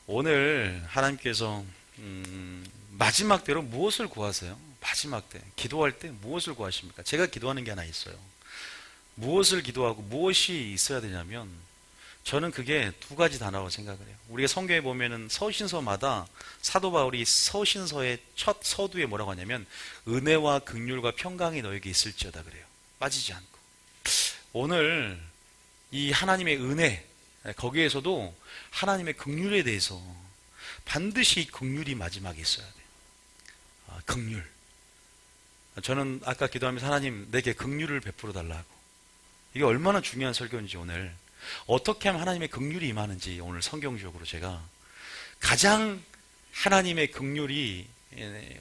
오늘 하나님께서 마지막 때로 무엇을 구하세요? 마지막 때 기도할 때 무엇을 구하십니까? 제가 기도하는 게 하나 있어요. 무엇을 기도하고 무엇이 있어야 되냐면 저는 그게 두 가지 단어라고 생각을 해요. 우리가 성경에 보면은 서신서마다 사도 바울이 서신서의 첫 서두에 뭐라고 하냐면 은혜와 긍휼과 평강이 너에게 있을지어다 그래요. 빠지지 않고. 오늘 이 하나님의 은혜, 거기에서도 하나님의 긍휼에 대해서 반드시 긍휼이 마지막에 있어야 돼요. 긍휼. 저는 아까 기도하면서 하나님 내게 긍휼을 베풀어 달라고. 이게 얼마나 중요한 설교인지 오늘 어떻게 하면 하나님의 긍휼이 임하는지 오늘 성경적으로 제가 가장 하나님의 긍휼이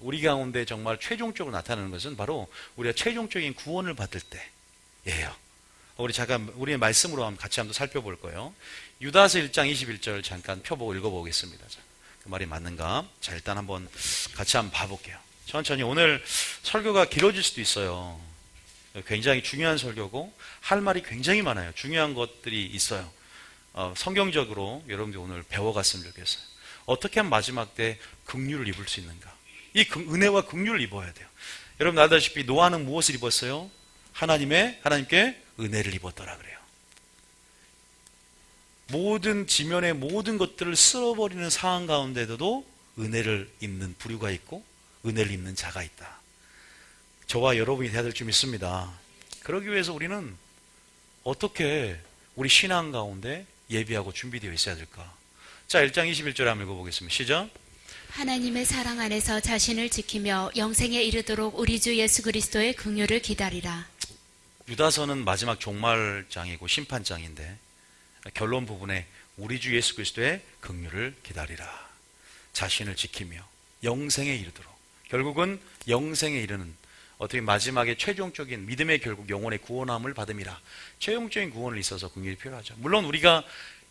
우리 가운데 정말 최종적으로 나타나는 것은 바로 우리가 최종적인 구원을 받을 때예요. 우리의 말씀으로 같이 한번 살펴볼 거예요. 유다서 1장 21절 잠깐 펴보고 읽어보겠습니다. 자, 그 말이 맞는가? 자, 일단 한번 같이 한번 봐볼게요. 천천히. 오늘 설교가 길어질 수도 있어요. 굉장히 중요한 설교고 할 말이 굉장히 많아요. 중요한 것들이 있어요. 성경적으로 여러분들 오늘 배워갔으면 좋겠어요. 어떻게 하면 마지막 때 긍휼을 입을 수 있는가? 이 은혜와 긍휼을 입어야 돼요. 여러분 알다시피 노아는 무엇을 입었어요? 하나님께 은혜를 입었더라 그래요. 모든 지면의 모든 것들을 쓸어버리는 상황 가운데도 은혜를 입는 부류가 있고 은혜를 입는 자가 있다. 저와 여러분이 돼야 될 줄 믿습니다. 그러기 위해서 우리는 어떻게 우리 신앙 가운데 예비하고 준비되어 있어야 될까? 자, 1장 21절 한번 읽어보겠습니다. 시작. 하나님의 사랑 안에서 자신을 지키며 영생에 이르도록 우리 주 예수 그리스도의 긍휼을 기다리라. 유다서는 마지막 종말장이고 심판장인데 결론 부분에 우리 주 예수 그리스도의 긍휼을 기다리라. 자신을 지키며 영생에 이르도록. 결국은 영생에 이르는 어떻게 마지막에 최종적인 믿음의 결국 영혼의 구원함을 받음이라. 최종적인 구원을 있어서 긍휼이 필요하죠. 물론 우리가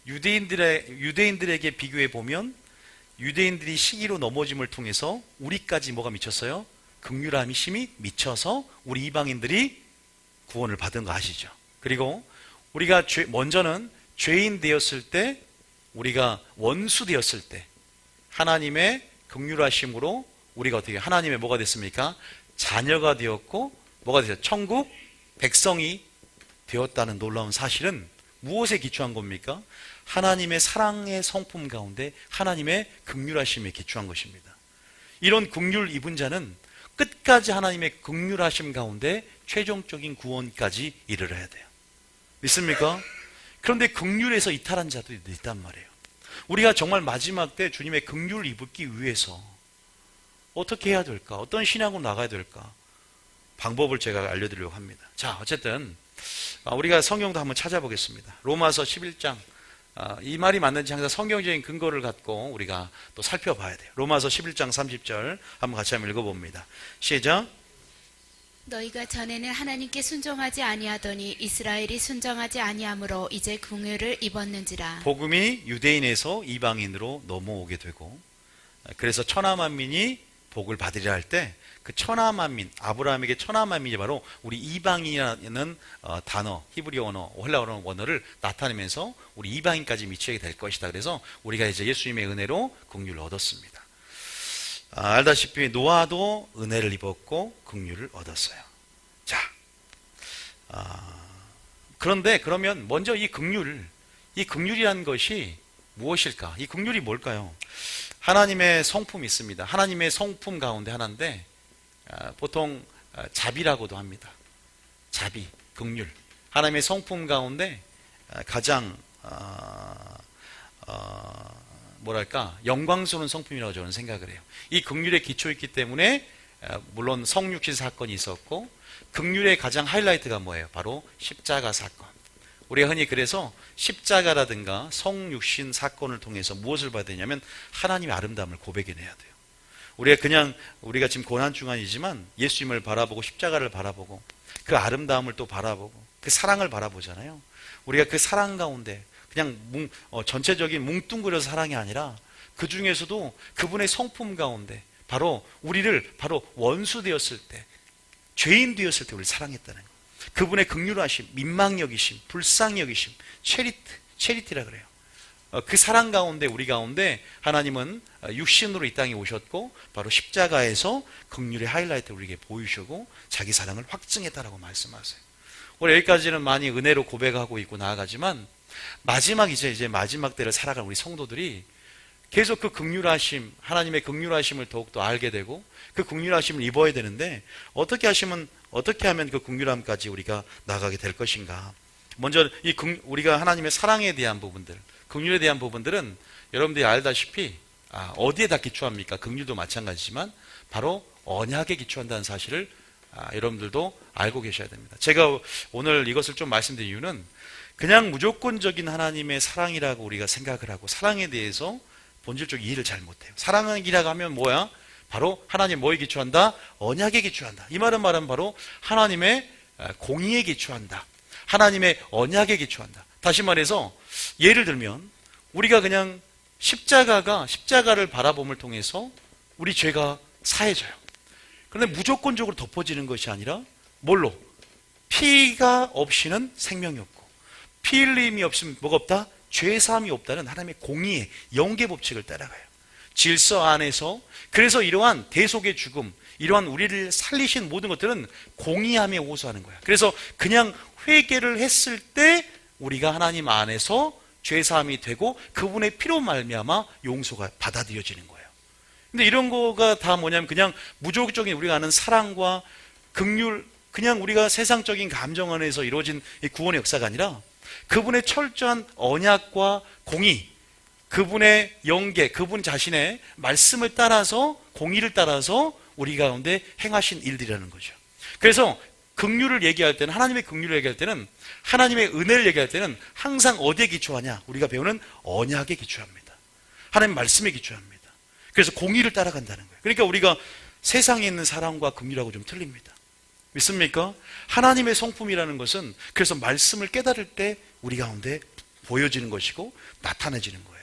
유대인들에게 비교해 보면 유대인들이 시기로 넘어짐을 통해서 우리까지 뭐가 미쳤어요? 긍휼함이 심히 미쳐서 우리 이방인들이 구원을 받은 거 아시죠? 그리고 우리가 먼저는 죄인 되었을 때, 우리가 원수 되었을 때 하나님의 긍휼하심으로 우리가 어떻게 하나님의 뭐가 됐습니까? 자녀가 되었고 뭐가 되죠? 천국 백성이 되었다는 놀라운 사실은 무엇에 기초한 겁니까? 하나님의 사랑의 성품 가운데 하나님의 긍휼하심에 기초한 것입니다. 이런 긍휼 입은 자는 끝까지 하나님의 긍휼하심 가운데 최종적인 구원까지 이르러야 돼요. 믿습니까? 그런데 긍휼에서 이탈한 자도 있단 말이에요. 우리가 정말 마지막 때 주님의 긍휼을 입기 위해서 어떻게 해야 될까? 어떤 신앙으로 나가야 될까? 방법을 제가 알려드리려고 합니다. 자, 어쨌든 우리가 성경도 한번 찾아보겠습니다. 로마서 11장. 이 말이 맞는지 항상 성경적인 근거를 갖고 우리가 또 살펴봐야 돼요. 로마서 11장 30절 한번 같이 한번 읽어봅니다. 시작. 너희가 전에는 하나님께 순종하지 아니하더니 이스라엘이 순종하지 아니하므로 이제 긍휼을 입었는지라. 복음이 유대인에서 이방인으로 넘어오게 되고 그래서 천하만민이 복을 받으리라 할 때 그 천하만민, 아브라함에게 천하만민이 바로 우리 이방인이라는 단어, 히브리 언어, 헬라어 원어를 나타내면서 우리 이방인까지 미치게 될 것이다. 그래서 우리가 이제 예수님의 은혜로 긍휼을 얻었습니다. 알다시피 노아도 은혜를 입었고 긍휼을 얻었어요. 자, 그런데 그러면 먼저 이 긍휼이라는 것이 무엇일까? 이 긍휼이 뭘까요? 하나님의 성품이 있습니다. 하나님의 성품 가운데 하나인데 보통 자비라고도 합니다. 자비, 긍휼. 하나님의 성품 가운데 가장 뭐랄까 영광스러운 성품이라고 저는 생각을 해요. 이 긍휼에 기초있기 때문에 물론 성육신 사건이 있었고 긍휼의 가장 하이라이트가 뭐예요? 바로 십자가 사건. 우리가 흔히 그래서 십자가라든가 성육신 사건을 통해서 무엇을 봐야 되냐면 하나님의 아름다움을 고백해내야 돼요. 우리가 지금 고난 중간이지만 예수님을 바라보고 십자가를 바라보고 그 아름다움을 또 바라보고 그 사랑을 바라보잖아요. 우리가 그 사랑 가운데 그냥 전체적인 뭉뚱그려서 사랑이 아니라 그 중에서도 그분의 성품 가운데 바로 우리를 바로 원수 되었을 때, 죄인 되었을 때 우리를 사랑했다는 거예요. 그분의 긍휼하심, 민망 여기심, 불쌍히 여기심, 체리티라 그래요. 그 사랑 가운데 우리 가운데 하나님은 육신으로 이 땅에 오셨고 바로 십자가에서 긍휼의 하이라이트를 우리에게 보이시고 자기 사랑을 확증했다라고 말씀하세요. 오늘 여기까지는 많이 은혜로 고백하고 있고 나아가지만 마지막 이제 마지막 때를 살아갈 우리 성도들이 계속 그 긍휼하심, 하나님의 긍휼하심을 더욱더 알게 되고 그 긍휼하심을 입어야 되는데 어떻게 하면 그 긍휼함까지 우리가 나가게 될 것인가? 먼저 우리가 하나님의 사랑에 대한 부분들, 긍휼에 대한 부분들은 여러분들이 알다시피 어디에 다 기초합니까? 긍휼도 마찬가지지만 바로 언약에 기초한다는 사실을 여러분들도 알고 계셔야 됩니다. 제가 오늘 이것을 좀 말씀드린 이유는 그냥 무조건적인 하나님의 사랑이라고 우리가 생각을 하고 사랑에 대해서 본질적 이해를 잘 못해요. 사랑이라고 하면 뭐야? 바로 하나님 뭐에 기초한다? 언약에 기초한다. 이 말은 바로 하나님의 공의에 기초한다. 하나님의 언약에 기초한다. 다시 말해서 예를 들면 우리가 그냥 십자가를 바라봄을 통해서 우리 죄가 사해져요. 그런데 무조건적으로 덮어지는 것이 아니라 뭘로? 피가 없이는 생명이 없고 피 흘림이 없으면 뭐가 없다? 죄사함이 없다는 하나님의 공의의 영계 법칙을 따라가요. 질서 안에서 그래서 이러한 대속의 죽음, 이러한 우리를 살리신 모든 것들은 공의함에 호소하는 거야. 그래서 그냥 회개를 했을 때 우리가 하나님 안에서 죄사함이 되고 그분의 피로 말미암아 용서가 받아들여지는 거예요. 근데 이런 거가 다 뭐냐면 그냥 무조건적인 우리가 아는 사랑과 긍휼, 그냥 우리가 세상적인 감정 안에서 이루어진 이 구원의 역사가 아니라 그분의 철저한 언약과 공의, 그분의 영계, 그분 자신의 말씀을 따라서 공의를 따라서 우리 가운데 행하신 일들이라는 거죠. 그래서 긍휼을 얘기할 때는 하나님의 긍휼을 얘기할 때는 하나님의 은혜를 얘기할 때는 항상 어디에 기초하냐? 우리가 배우는 언약에 기초합니다. 하나님 말씀에 기초합니다. 그래서 공의를 따라간다는 거예요. 그러니까 우리가 세상에 있는 사랑과 긍휼하고 좀 틀립니다. 믿습니까? 하나님의 성품이라는 것은 그래서 말씀을 깨달을 때 우리 가운데 보여지는 것이고 나타내지는 거예요.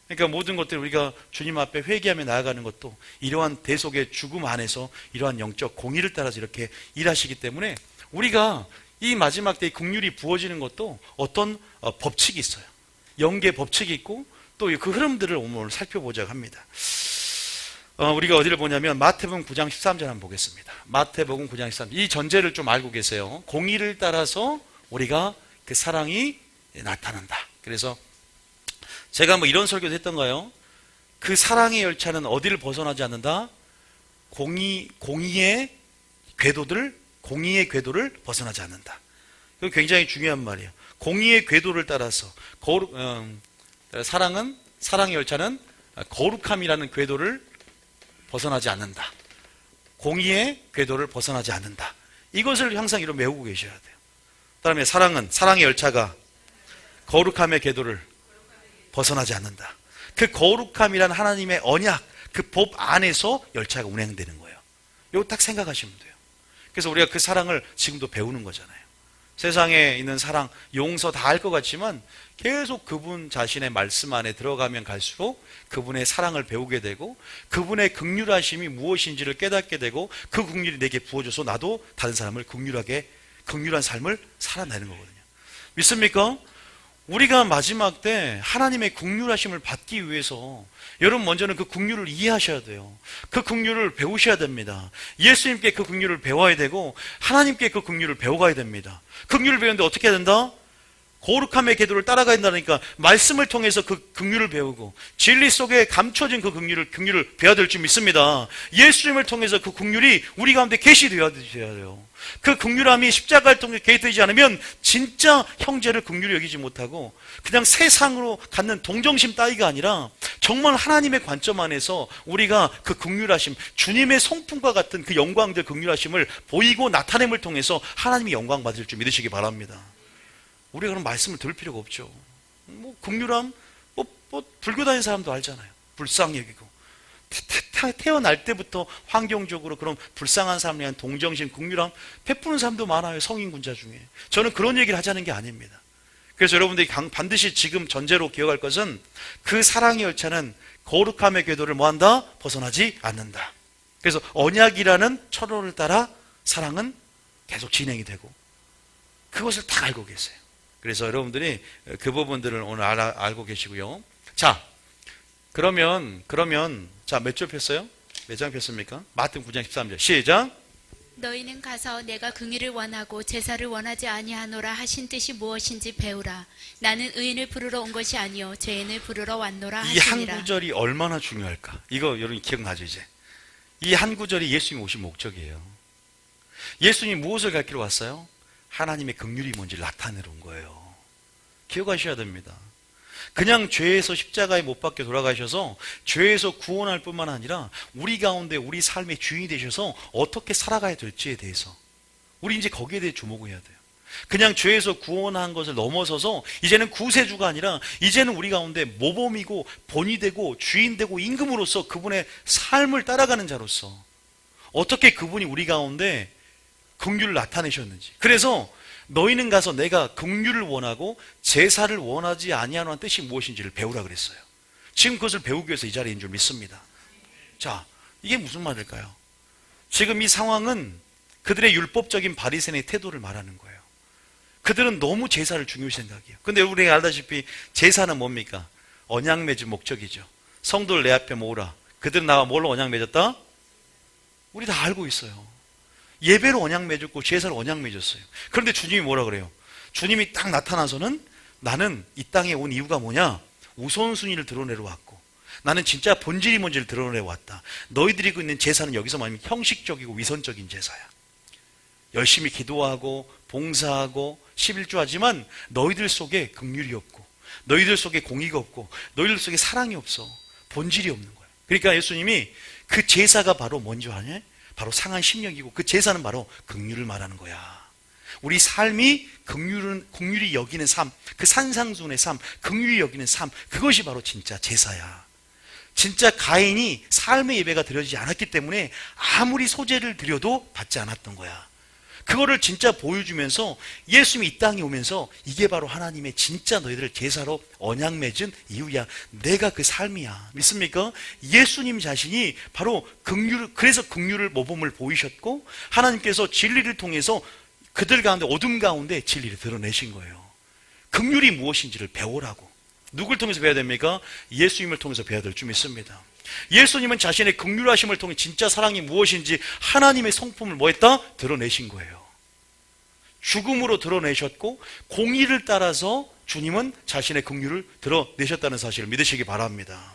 그러니까 모든 것들 우리가 주님 앞에 회개하며 나아가는 것도 이러한 대속의 죽음 안에서 이러한 영적 공의를 따라서 이렇게 일하시기 때문에 우리가 이 마지막 때의 긍휼이 부어지는 것도 어떤 법칙이 있어요. 영계 법칙이 있고 또 그 흐름들을 오늘 살펴보자고 합니다. 우리가 어디를 보냐면 마태복음 9장 13절 한번 보겠습니다. 마태복음 9장 13절. 이 전제를 좀 알고 계세요. 공의를 따라서 우리가 그 사랑이 나타난다. 그래서 제가 뭐 이런 설교도 했던가요? 그 사랑의 열차는 어디를 벗어나지 않는다? 공의의 궤도를 벗어나지 않는다. 이거 굉장히 중요한 말이에요. 공의의 궤도를 따라서 사랑의 열차는 거룩함이라는 궤도를 벗어나지 않는다. 공의의 궤도를 벗어나지 않는다. 이것을 항상 이렇게 외우고 계셔야 돼요. 그다음에 사랑의 열차가 거룩함의 궤도를 벗어나지 않는다. 그 거룩함이란 하나님의 언약, 그 법 안에서 열차가 운행되는 거예요. 이거 딱 생각하시면 돼요. 그래서 우리가 그 사랑을 지금도 배우는 거잖아요. 세상에 있는 사랑, 용서 다 할 것 같지만 계속 그분 자신의 말씀 안에 들어가면 갈수록 그분의 사랑을 배우게 되고 그분의 긍휼하심이 무엇인지를 깨닫게 되고 그 긍휼이 내게 부어져서 나도 다른 사람을 긍휼한 삶을 살아내는 거거든요. 믿습니까? 우리가 마지막 때 하나님의 긍휼하심을 받기 위해서 여러분 먼저는 그 긍휼을 이해하셔야 돼요. 그 긍휼을 배우셔야 됩니다. 예수님께 그 긍휼을 배워야 되고 하나님께 그 긍휼을 배워가야 됩니다. 긍휼을 배우는데 어떻게 해야 된다? 거룩함의 궤도를 따라가야 된다니까 말씀을 통해서 그 긍휼을 배우고 진리 속에 감춰진 그 긍휼을 배워야 될 줄 믿습니다. 예수님을 통해서 그 긍휼이 우리 가운데 계시되어야 돼요. 그 긍휼함이 십자가를 통해 계시되지 않으면 진짜 형제를 긍휼히 여기지 못하고 그냥 세상으로 갖는 동정심 따위가 아니라 정말 하나님의 관점 안에서 우리가 그 긍휼하심, 주님의 성품과 같은 그 영광들 긍휼하심을 보이고 나타냄을 통해서 하나님이 영광 받을 줄 믿으시기 바랍니다. 우리가 그런 말씀을 들을 필요가 없죠. 긍휼함, 불교 다니는 사람도 알잖아요. 불쌍히 여기고. 태어날 때부터 환경적으로 그런 불쌍한 사람에 대한 동정심, 긍휼함 베푸는 사람도 많아요. 성인군자 중에. 저는 그런 얘기를 하자는 게 아닙니다. 그래서 여러분들이 반드시 지금 전제로 기억할 것은 그 사랑의 열차는 거룩함의 궤도를 뭐한다? 벗어나지 않는다. 그래서 언약이라는 철로를 따라 사랑은 계속 진행이 되고 그것을 다 알고 계세요. 그래서 여러분들이 그 부분들을 오늘 알고 계시고요. 자, 그러면 자, 몇 절 폈어요? 몇 장 폈습니까? 마태복음 9장 13절 시작. 너희는 가서 내가 긍휼을 원하고 제사를 원하지 아니하노라 하신 뜻이 무엇인지 배우라. 나는 의인을 부르러 온 것이 아니요 죄인을 부르러 왔노라 이 한 하시니라. 구절이 얼마나 중요할까? 이거 여러분 기억나죠 이제? 이 한 구절이 예수님이 오신 목적이에요. 예수님이 무엇을 가르치러 왔어요? 하나님의 긍휼이 뭔지를 나타내러 온 거예요. 기억하셔야 됩니다. 그냥 죄에서 십자가에 못 박혀 돌아가셔서 죄에서 구원할 뿐만 아니라 우리 가운데 우리 삶의 주인이 되셔서 어떻게 살아가야 될지에 대해서 우리 이제 거기에 대해 주목을 해야 돼요. 그냥 죄에서 구원한 것을 넘어서서 이제는 구세주가 아니라 이제는 우리 가운데 모범이고 본이 되고 주인 되고 임금으로서 그분의 삶을 따라가는 자로서 어떻게 그분이 우리 가운데 긍휼을 나타내셨는지. 그래서 너희는 가서 내가 긍휼을 원하고 제사를 원하지 아니하는 뜻이 무엇인지를 배우라 그랬어요. 지금 그것을 배우기 위해서 이 자리에 있는 줄 믿습니다. 자, 이게 무슨 말일까요? 지금 이 상황은 그들의 율법적인 바리새인의 태도를 말하는 거예요. 그들은 너무 제사를 중요시 생각해요. 근데 우리가 알다시피 제사는 뭡니까? 언약 맺은 목적이죠. 성도를 내 앞에 모으라. 그들은 나와 뭘로 언약 맺었다? 우리 다 알고 있어요. 예배로 언약 맺었고 제사로 언약 맺었어요. 그런데 주님이 뭐라 그래요? 주님이 딱 나타나서는 나는 이 땅에 온 이유가 뭐냐? 우선순위를 드러내러 왔고 나는 진짜 본질이 뭔지를 드러내러 왔다. 너희들이 그 있는 제사는 여기서 말하면 형식적이고 위선적인 제사야. 열심히 기도하고 봉사하고 11조 하지만 너희들 속에 긍휼이 없고 너희들 속에 공의가 없고 너희들 속에 사랑이 없어. 본질이 없는 거야. 그러니까 예수님이 그 제사가 바로 뭔지 아냐? 바로 상한 심령이고 그 제사는 바로 긍휼을 말하는 거야. 우리 삶이 긍휼이 여기는 삶, 그 산상순의 삶, 긍휼이 여기는 삶, 그것이 바로 진짜 제사야. 진짜 가인이 삶의 예배가 드려지지 않았기 때문에 아무리 소제를 드려도 받지 않았던 거야. 그거를 진짜 보여주면서 예수님이 이 땅에 오면서 이게 바로 하나님의 진짜 너희들을 제사로 언약 맺은 이유야. 내가 그 삶이야. 믿습니까? 예수님 자신이 바로 그래서 긍휼을 모범을 보이셨고 하나님께서 진리를 통해서 그들 가운데 어둠 가운데 진리를 드러내신 거예요. 긍휼이 무엇인지를 배우라고. 누굴 통해서 배워야 됩니까? 예수님을 통해서 배워야 될 줄 믿습니다. 예수님은 자신의 긍휼하심을 통해 진짜 사랑이 무엇인지 하나님의 성품을 뭐 했다? 드러내신 거예요. 죽음으로 드러내셨고 공의를 따라서 주님은 자신의 긍휼을 드러내셨다는 사실을 믿으시기 바랍니다.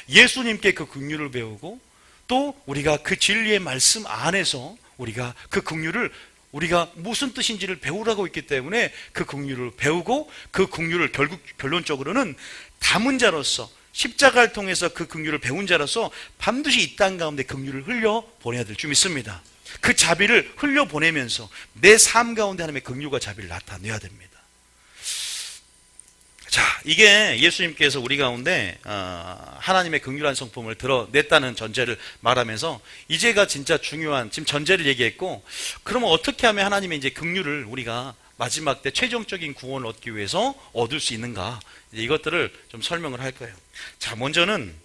예수님께 그 긍휼을 배우고 또 우리가 그 진리의 말씀 안에서 우리가 그 긍휼을 우리가 무슨 뜻인지를 배우라고 있기 때문에 그 긍휼을 배우고 그 긍휼을 결론적으로는 담은 자로서 십자가를 통해서 그 긍휼을 배운 자로서 반드시 이 땅 가운데 긍휼을 흘려 보내야 될 줄 믿습니다. 그 자비를 흘려 보내면서 내 삶 가운데 하나님의 긍휼과 자비를 나타내야 됩니다. 자, 이게 예수님께서 우리 가운데 하나님의 긍휼한 성품을 드러냈다는 전제를 말하면서 이제가 진짜 중요한 지금 전제를 얘기했고, 그러면 어떻게 하면 하나님의 이제 긍휼을 우리가 마지막 때 최종적인 구원을 얻기 위해서 얻을 수 있는가, 이제 이것들을 좀 설명을 할 거예요. 자, 먼저는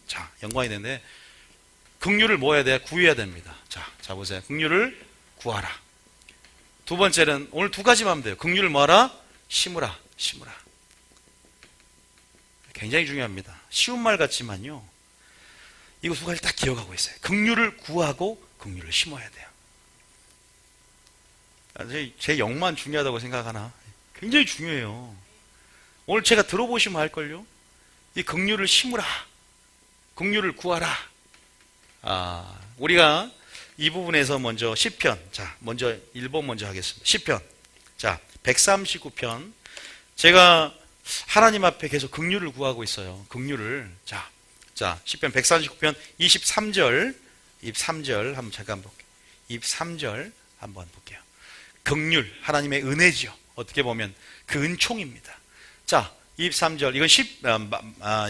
자, 연관이 되는데 긍휼을 뭐 해야 돼요? 구해야 됩니다. 자 보세요. 긍휼을 구하라. 두 번째는 오늘 두 가지만 하면 돼요. 긍휼을 뭐하라? 심으라. 굉장히 중요합니다. 쉬운 말 같지만요, 이거 두 가지 딱 기억하고 있어요. 긍휼을 구하고 긍휼을 심어야 돼요. 제 영만 중요하다고 생각하나? 굉장히 중요해요. 오늘 제가 들어보시면 알걸요? 이 긍휼을 심으라, 긍휼을 구하라. 우리가 이 부분에서 먼저 시편, 자, 먼저 1번 먼저 하겠습니다. 시편, 자, 139편. 제가 하나님 앞에 계속 긍휼을 구하고 있어요. 긍휼을. 자, 시편 139편 23절 한번 잠깐 볼게요. 23절 한번 볼게요. 긍휼, 하나님의 은혜죠. 어떻게 보면 그 은총입니다. 자, 23절. 이건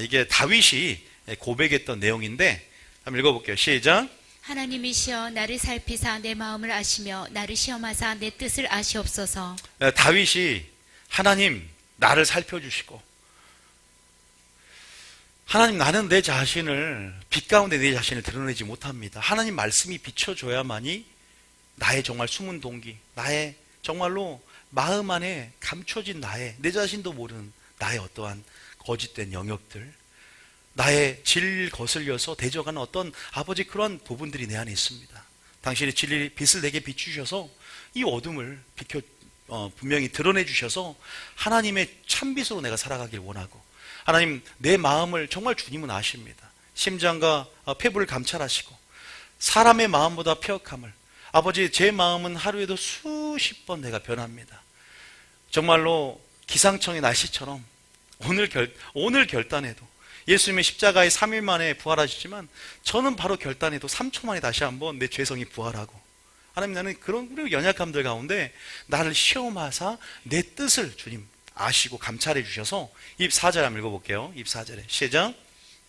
이게 다윗이 고백했던 내용인데 한번 읽어볼게요. 시작. 하나님이시여 나를 살피사 내 마음을 아시며 나를 시험하사 내 뜻을 아시옵소서. 다윗이 하나님 나를 살펴주시고, 하나님 나는 내 자신을 빛 가운데 내 자신을 드러내지 못합니다. 하나님 말씀이 비춰줘야만이 나의 정말 숨은 동기, 나의 정말로 마음 안에 감춰진 내 자신도 모르는 나의 어떠한 거짓된 영역들, 나의 질 거슬려서 대적하는 어떤 아버지 그러한 부분들이 내 안에 있습니다. 당신의 진리 빛을 내게 비추셔서 이 어둠을 분명히 드러내 주셔서 하나님의 참빛으로 내가 살아가길 원하고, 하나님 내 마음을 정말 주님은 아십니다. 심장과 폐부를 감찰하시고 사람의 마음보다 폐역함을, 아버지 제 마음은 하루에도 수십 번 내가 변합니다. 정말로 기상청의 날씨처럼 오늘 결단해도, 예수님의 십자가에 3일 만에 부활하시지만 저는 바로 결단해도 3초 만에 다시 한번 내 죄성이 부활하고, 하나님 나는 그런 연약함들 가운데 나를 시험하사 내 뜻을 주님 아시고 감찰해 주셔서, 입 4절 한번 읽어볼게요. 입 4절에 시작.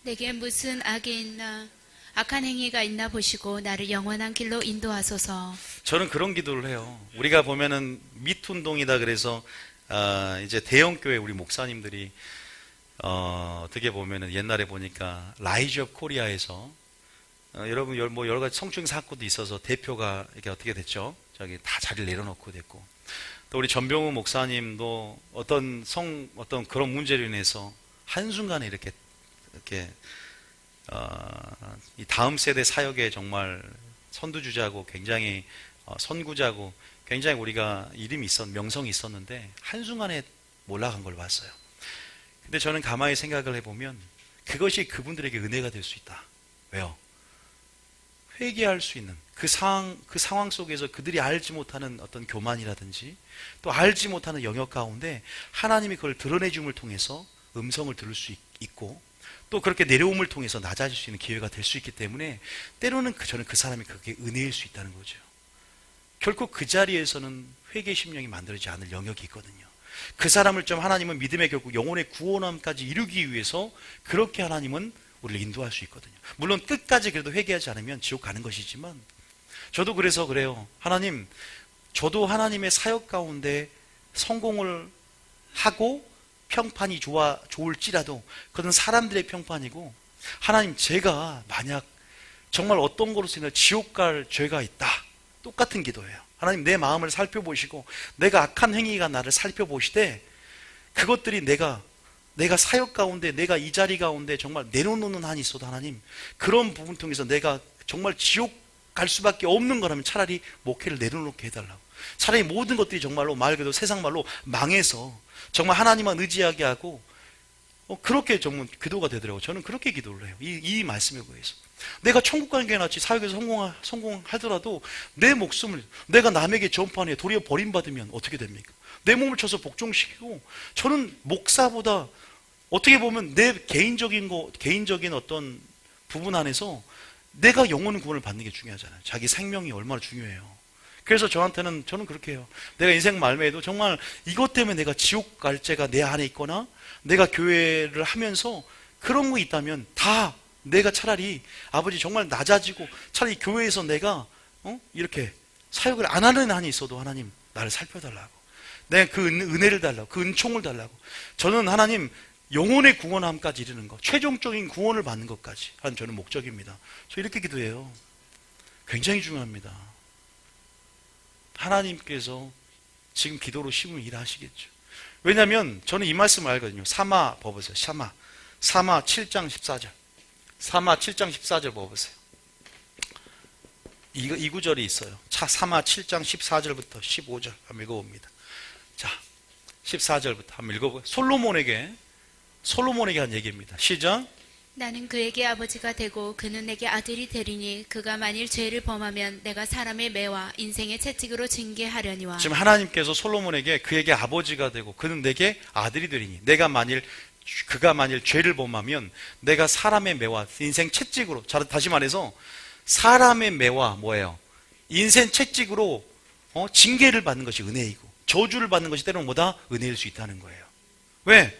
내게 무슨 악이 있나 악한 행위가 있나 보시고 나를 영원한 길로 인도하소서. 저는 그런 기도를 해요. 우리가 보면은 미투 운동이다 그래서 이제 대형교회 우리 목사님들이 어떻게 보면은 옛날에 보니까 라이즈 업 코리아에서 여러분 뭐 여러 가지 성추행 사건도 있어서 대표가 이렇게 어떻게 됐죠? 저기 다 자리를 내려놓고 됐고, 또 우리 전병우 목사님도 어떤 그런 문제로 인해서 한순간에 이렇게 이 다음 세대 사역에 정말 선두주자고 굉장히 선구자고 굉장히 우리가 명성이 있었는데 한순간에 몰락한 걸 봤어요. 근데 저는 가만히 생각을 해보면 그것이 그분들에게 은혜가 될 수 있다. 왜요? 회개할 수 있는 그 상황 속에서 그들이 알지 못하는 어떤 교만이라든지 또 알지 못하는 영역 가운데 하나님이 그걸 드러내줌을 통해서 음성을 들을 수 있고, 또 그렇게 내려옴을 통해서 낮아질 수 있는 기회가 될 수 있기 때문에 때로는 저는 그 사람이 그게 은혜일 수 있다는 거죠. 결코 그 자리에서는 회개 심령이 만들어지지 않을 영역이 있거든요. 그 사람을 좀 하나님은 믿음의 결국 영혼의 구원함까지 이루기 위해서 그렇게 하나님은 우리를 인도할 수 있거든요. 물론 끝까지 그래도 회개하지 않으면 지옥 가는 것이지만, 저도 그래서 그래요. 하나님, 저도 하나님의 사역 가운데 성공을 하고 평판이 좋을지라도 그건 사람들의 평판이고, 하나님 제가 만약 정말 어떤 거로서 인해 지옥 갈 죄가 있다, 똑같은 기도예요. 하나님 내 마음을 살펴보시고 내가 악한 행위가 나를 살펴보시되 그것들이 내가 사역 가운데 내가 이 자리 가운데 정말 내려놓는 한이 있어도 하나님 그런 부분 통해서 내가 정말 지옥 갈 수밖에 없는 거라면 차라리 목회를 내려놓게 해달라고, 차라리 모든 것들이 정말로 말 그대로 세상 말로 망해서 정말 하나님만 의지하게 하고 그렇게 정말 기도가 되더라고요. 저는 그렇게 기도를 해요. 이 말씀에 의해서 내가 천국 가는 게 낫지 사역에서 성공하더라도 내 목숨을 내가 남에게 전파하니 도리어 버림받으면 어떻게 됩니까? 내 몸을 쳐서 복종시키고, 저는 목사보다 어떻게 보면 내 개인적인 어떤 부분 안에서 내가 영혼 구원을 받는 게 중요하잖아요. 자기 생명이 얼마나 중요해요. 그래서 저는 그렇게 해요. 내가 인생 말미에도 정말 이것 때문에 내가 지옥 갈 죄가 내 안에 있거나 내가 교회를 하면서 그런 거 있다면 다 내가 차라리 아버지 정말 낮아지고 차라리 교회에서 내가 이렇게 사역을 안 하는 한이 있어도 하나님 나를 살펴달라고, 내가 그 은혜를 달라고, 그 은총을 달라고. 저는 하나님 영혼의 구원함까지 이르는 것, 최종적인 구원을 받는 것까지 하는 저는 목적입니다. 저 이렇게 기도해요. 굉장히 중요합니다. 하나님께서 지금 기도로 심을 일하시겠죠. 왜냐하면 저는 이 말씀을 알거든요. 사마 봐보세요. 사마 7장 14절. 사마 7장 14절 봐보세요. 이 구절이 있어요. 사마 7장 14절부터 15절 한번 읽어봅니다. 자, 14절부터 한번 읽어보세요. 솔로몬에게 한 얘기입니다. 시작. 나는 그에게 아버지가 되고 그는 내게 아들이 되리니 그가 만일 죄를 범하면 내가 사람의 매와 인생의 채찍으로 징계하려니와. 지금 하나님께서 솔로몬에게 그에게 아버지가 되고 그는 내게 아들이 되리니 그가 만일 죄를 범하면 내가 사람의 매와 인생 채찍으로, 다시 말해서 사람의 매와 뭐예요? 인생 채찍으로 징계를 받는 것이 은혜이고 저주를 받는 것이 때로는 뭐다? 은혜일 수 있다는 거예요. 왜?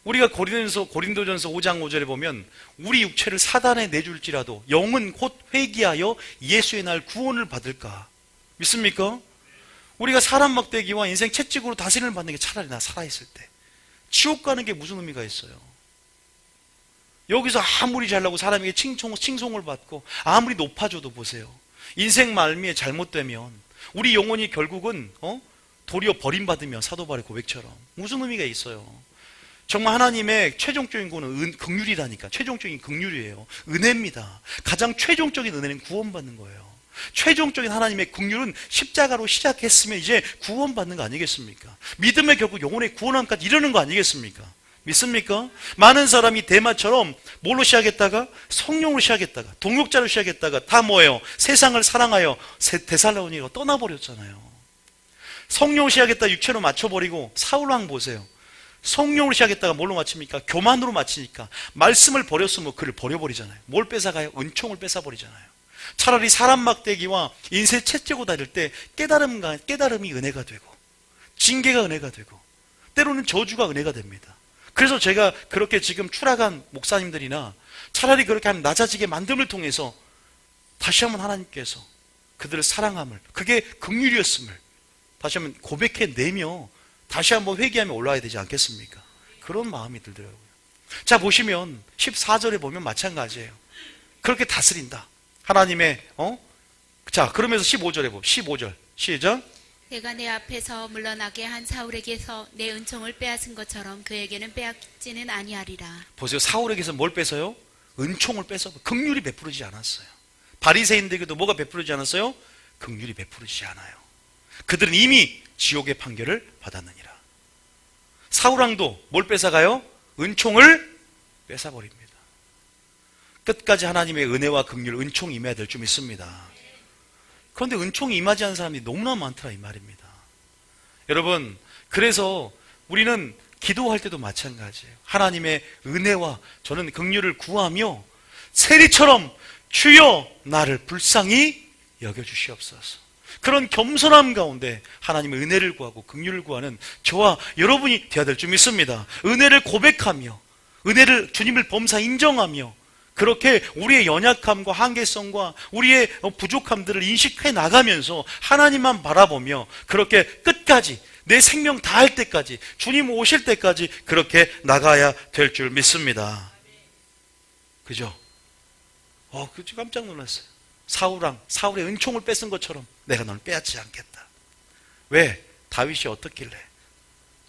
우리가 고린도전서 5장 5절에 보면 우리 육체를 사단에 내줄지라도 영은 곧 회개하여 예수의 날 구원을 받을까. 믿습니까? 우리가 사람 막대기와 인생 채찍으로 다스림을 받는 게 차라리 나 살아있을 때 지옥 가는 게 무슨 의미가 있어요? 여기서 아무리 잘나고 사람에게 칭송을 받고 아무리 높아져도 보세요, 인생 말미에 잘못되면 우리 영혼이 결국은 도리어 버림받으며 사도 바울의 고백처럼 무슨 의미가 있어요? 정말 하나님의 최종적인 구원은 긍휼이라니까. 최종적인 긍휼이에요. 은혜입니다. 가장 최종적인 은혜는 구원받는 거예요. 최종적인 하나님의 긍휼은 십자가로 시작했으면 이제 구원받는 거 아니겠습니까? 믿음의 결국 영혼의 구원함까지 이르는 거 아니겠습니까? 믿습니까? 많은 사람이 데마처럼 뭘로 시작했다가 성령으로 시작했다가 동역자로 시작했다가 다 뭐예요? 세상을 사랑하여 데살로니가로 떠나버렸잖아요. 성령으로 시작했다가 육체로 맞춰버리고 사울왕 보세요. 성령으로 시작했다가 뭘로 맞춥니까? 교만으로 맞추니까 말씀을 버렸으면 그를 버려버리잖아요. 뭘 뺏어가요? 은총을 뺏어버리잖아요. 차라리 사람 막대기와 인생 채찍고 다닐 때 깨달음이 은혜가 되고 징계가 은혜가 되고 때로는 저주가 은혜가 됩니다. 그래서 제가 그렇게 지금 추락한 목사님들이나 차라리 그렇게 하면 낮아지게 만듦을 통해서 다시 한번 하나님께서 그들을 사랑함을, 그게 긍휼이었음을 다시 한번 고백해내며 다시 한번 회개하며 올라와야 되지 않겠습니까? 그런 마음이 들더라고요. 자, 보시면 14절에 보면 마찬가지예요. 그렇게 다스린다. 하나님의 자, 그러면서 15절에 보면 15절 시작. 내가 내 앞에서 물러나게 한 사울에게서 내 은총을 빼앗은 것처럼 그에게는 빼앗지는 아니하리라. 보세요. 사울에게서 뭘 뺏어요? 은총을 뺏어. 긍휼이 베풀어지지 않았어요. 바리새인들에게도 뭐가 베풀어지지 않았어요? 긍휼이 베풀어지지 않아요. 그들은 이미 지옥의 판결을 받았느니라. 사울왕도 뭘 뺏어가요? 은총을 뺏어버립니다. 끝까지 하나님의 은혜와 긍휼, 은총이 임해야 될 줄 믿습니다. 그런데 은총이 임하지 않는 사람이 너무나 많더라 이 말입니다. 여러분, 그래서 우리는 기도할 때도 마찬가지예요. 하나님의 은혜와 저는 긍휼을 구하며 세리처럼 주여 나를 불쌍히 여겨주시옵소서. 그런 겸손함 가운데 하나님의 은혜를 구하고 긍휼을 구하는 저와 여러분이 되어야 될 줄 믿습니다. 은혜를 고백하며 은혜를 주님을 범사 인정하며 그렇게 우리의 연약함과 한계성과 우리의 부족함들을 인식해 나가면서 하나님만 바라보며 그렇게 끝까지 내 생명 다할 때까지 주님 오실 때까지 그렇게 나가야 될 줄 믿습니다. 그죠? 그저 깜짝 놀랐어요. 사울의 은총을 뺏은 것처럼 내가 너를 빼앗지 않겠다. 왜? 다윗이 어떻길래?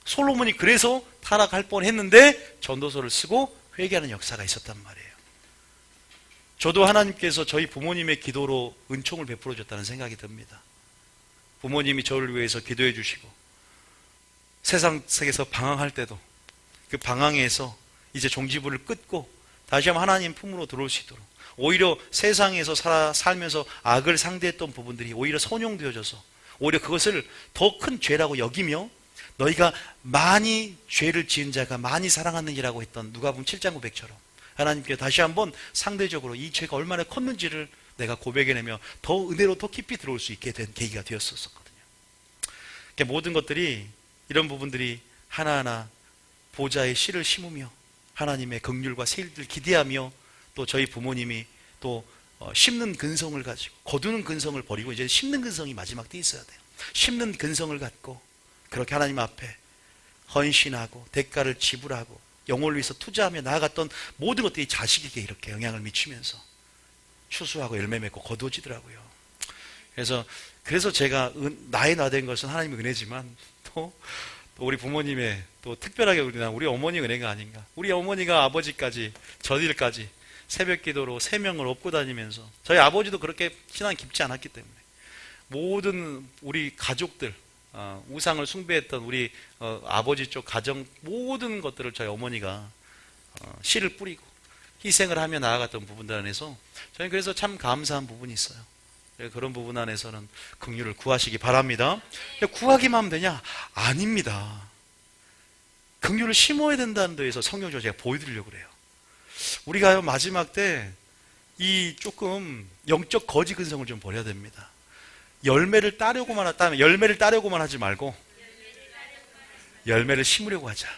솔로몬이 그래서 타락할 뻔했는데 전도서를 쓰고 회개하는 역사가 있었단 말이에요. 저도 하나님께서 저희 부모님의 기도로 은총을 베풀어 줬다는 생각이 듭니다. 부모님이 저를 위해서 기도해 주시고 세상 속에서 방황할 때도 그 방황에서 이제 종지부를 끊고 다시 한번 하나님 품으로 들어올 수 있도록 오히려 세상에서 살면서 악을 상대했던 부분들이 오히려 선용되어져서 오히려 그것을 더 큰 죄라고 여기며 너희가 많이 죄를 지은 자가 많이 사랑하느니라고 했던 누가복음 7장 900처럼 하나님께 다시 한번 상대적으로 이 죄가 얼마나 컸는지를 내가 고백해내며 더 은혜로 더 깊이 들어올 수 있게 된 계기가 되었었거든요. 그러니까 모든 것들이 이런 부분들이 하나하나 보좌의 씨를 심으며 하나님의 긍휼과 새 일들 기대하며 또 저희 부모님이 또 심는 근성을 가지고 거두는 근성을 버리고 이제 심는 근성이 마지막 때 있어야 돼요. 심는 근성을 갖고 그렇게 하나님 앞에 헌신하고 대가를 지불하고 영혼을 위해서 투자하며 나아갔던 모든 것들이 자식에게 이렇게 영향을 미치면서 추수하고 열매 맺고 거두어지더라고요. 그래서 제가 나의 나 된 것은 하나님의 은혜지만 또 우리 부모님의 또 특별하게 우리 어머니 은혜가 아닌가. 우리 어머니가 아버지까지 저일까지 새벽 기도로 3명을 업고 다니면서 저희 아버지도 그렇게 신앙이 깊지 않았기 때문에 모든 우리 가족들 우상을 숭배했던 우리 아버지 쪽 가정 모든 것들을 저희 어머니가 씨를 뿌리고 희생을 하며 나아갔던 부분들 안에서 저는 그래서 참 감사한 부분이 있어요. 그런 부분 안에서는 긍휼을 구하시기 바랍니다. 구하기만 하면 되냐? 아닙니다. 긍휼을 심어야 된다는 데에서 성경적으로 제가 보여드리려고 그래요. 우리가 마지막 때 이 조금 영적 거지 근성을 좀 버려야 됩니다. 열매를 따려고만 하지 말고 열매를 심으려고 하자.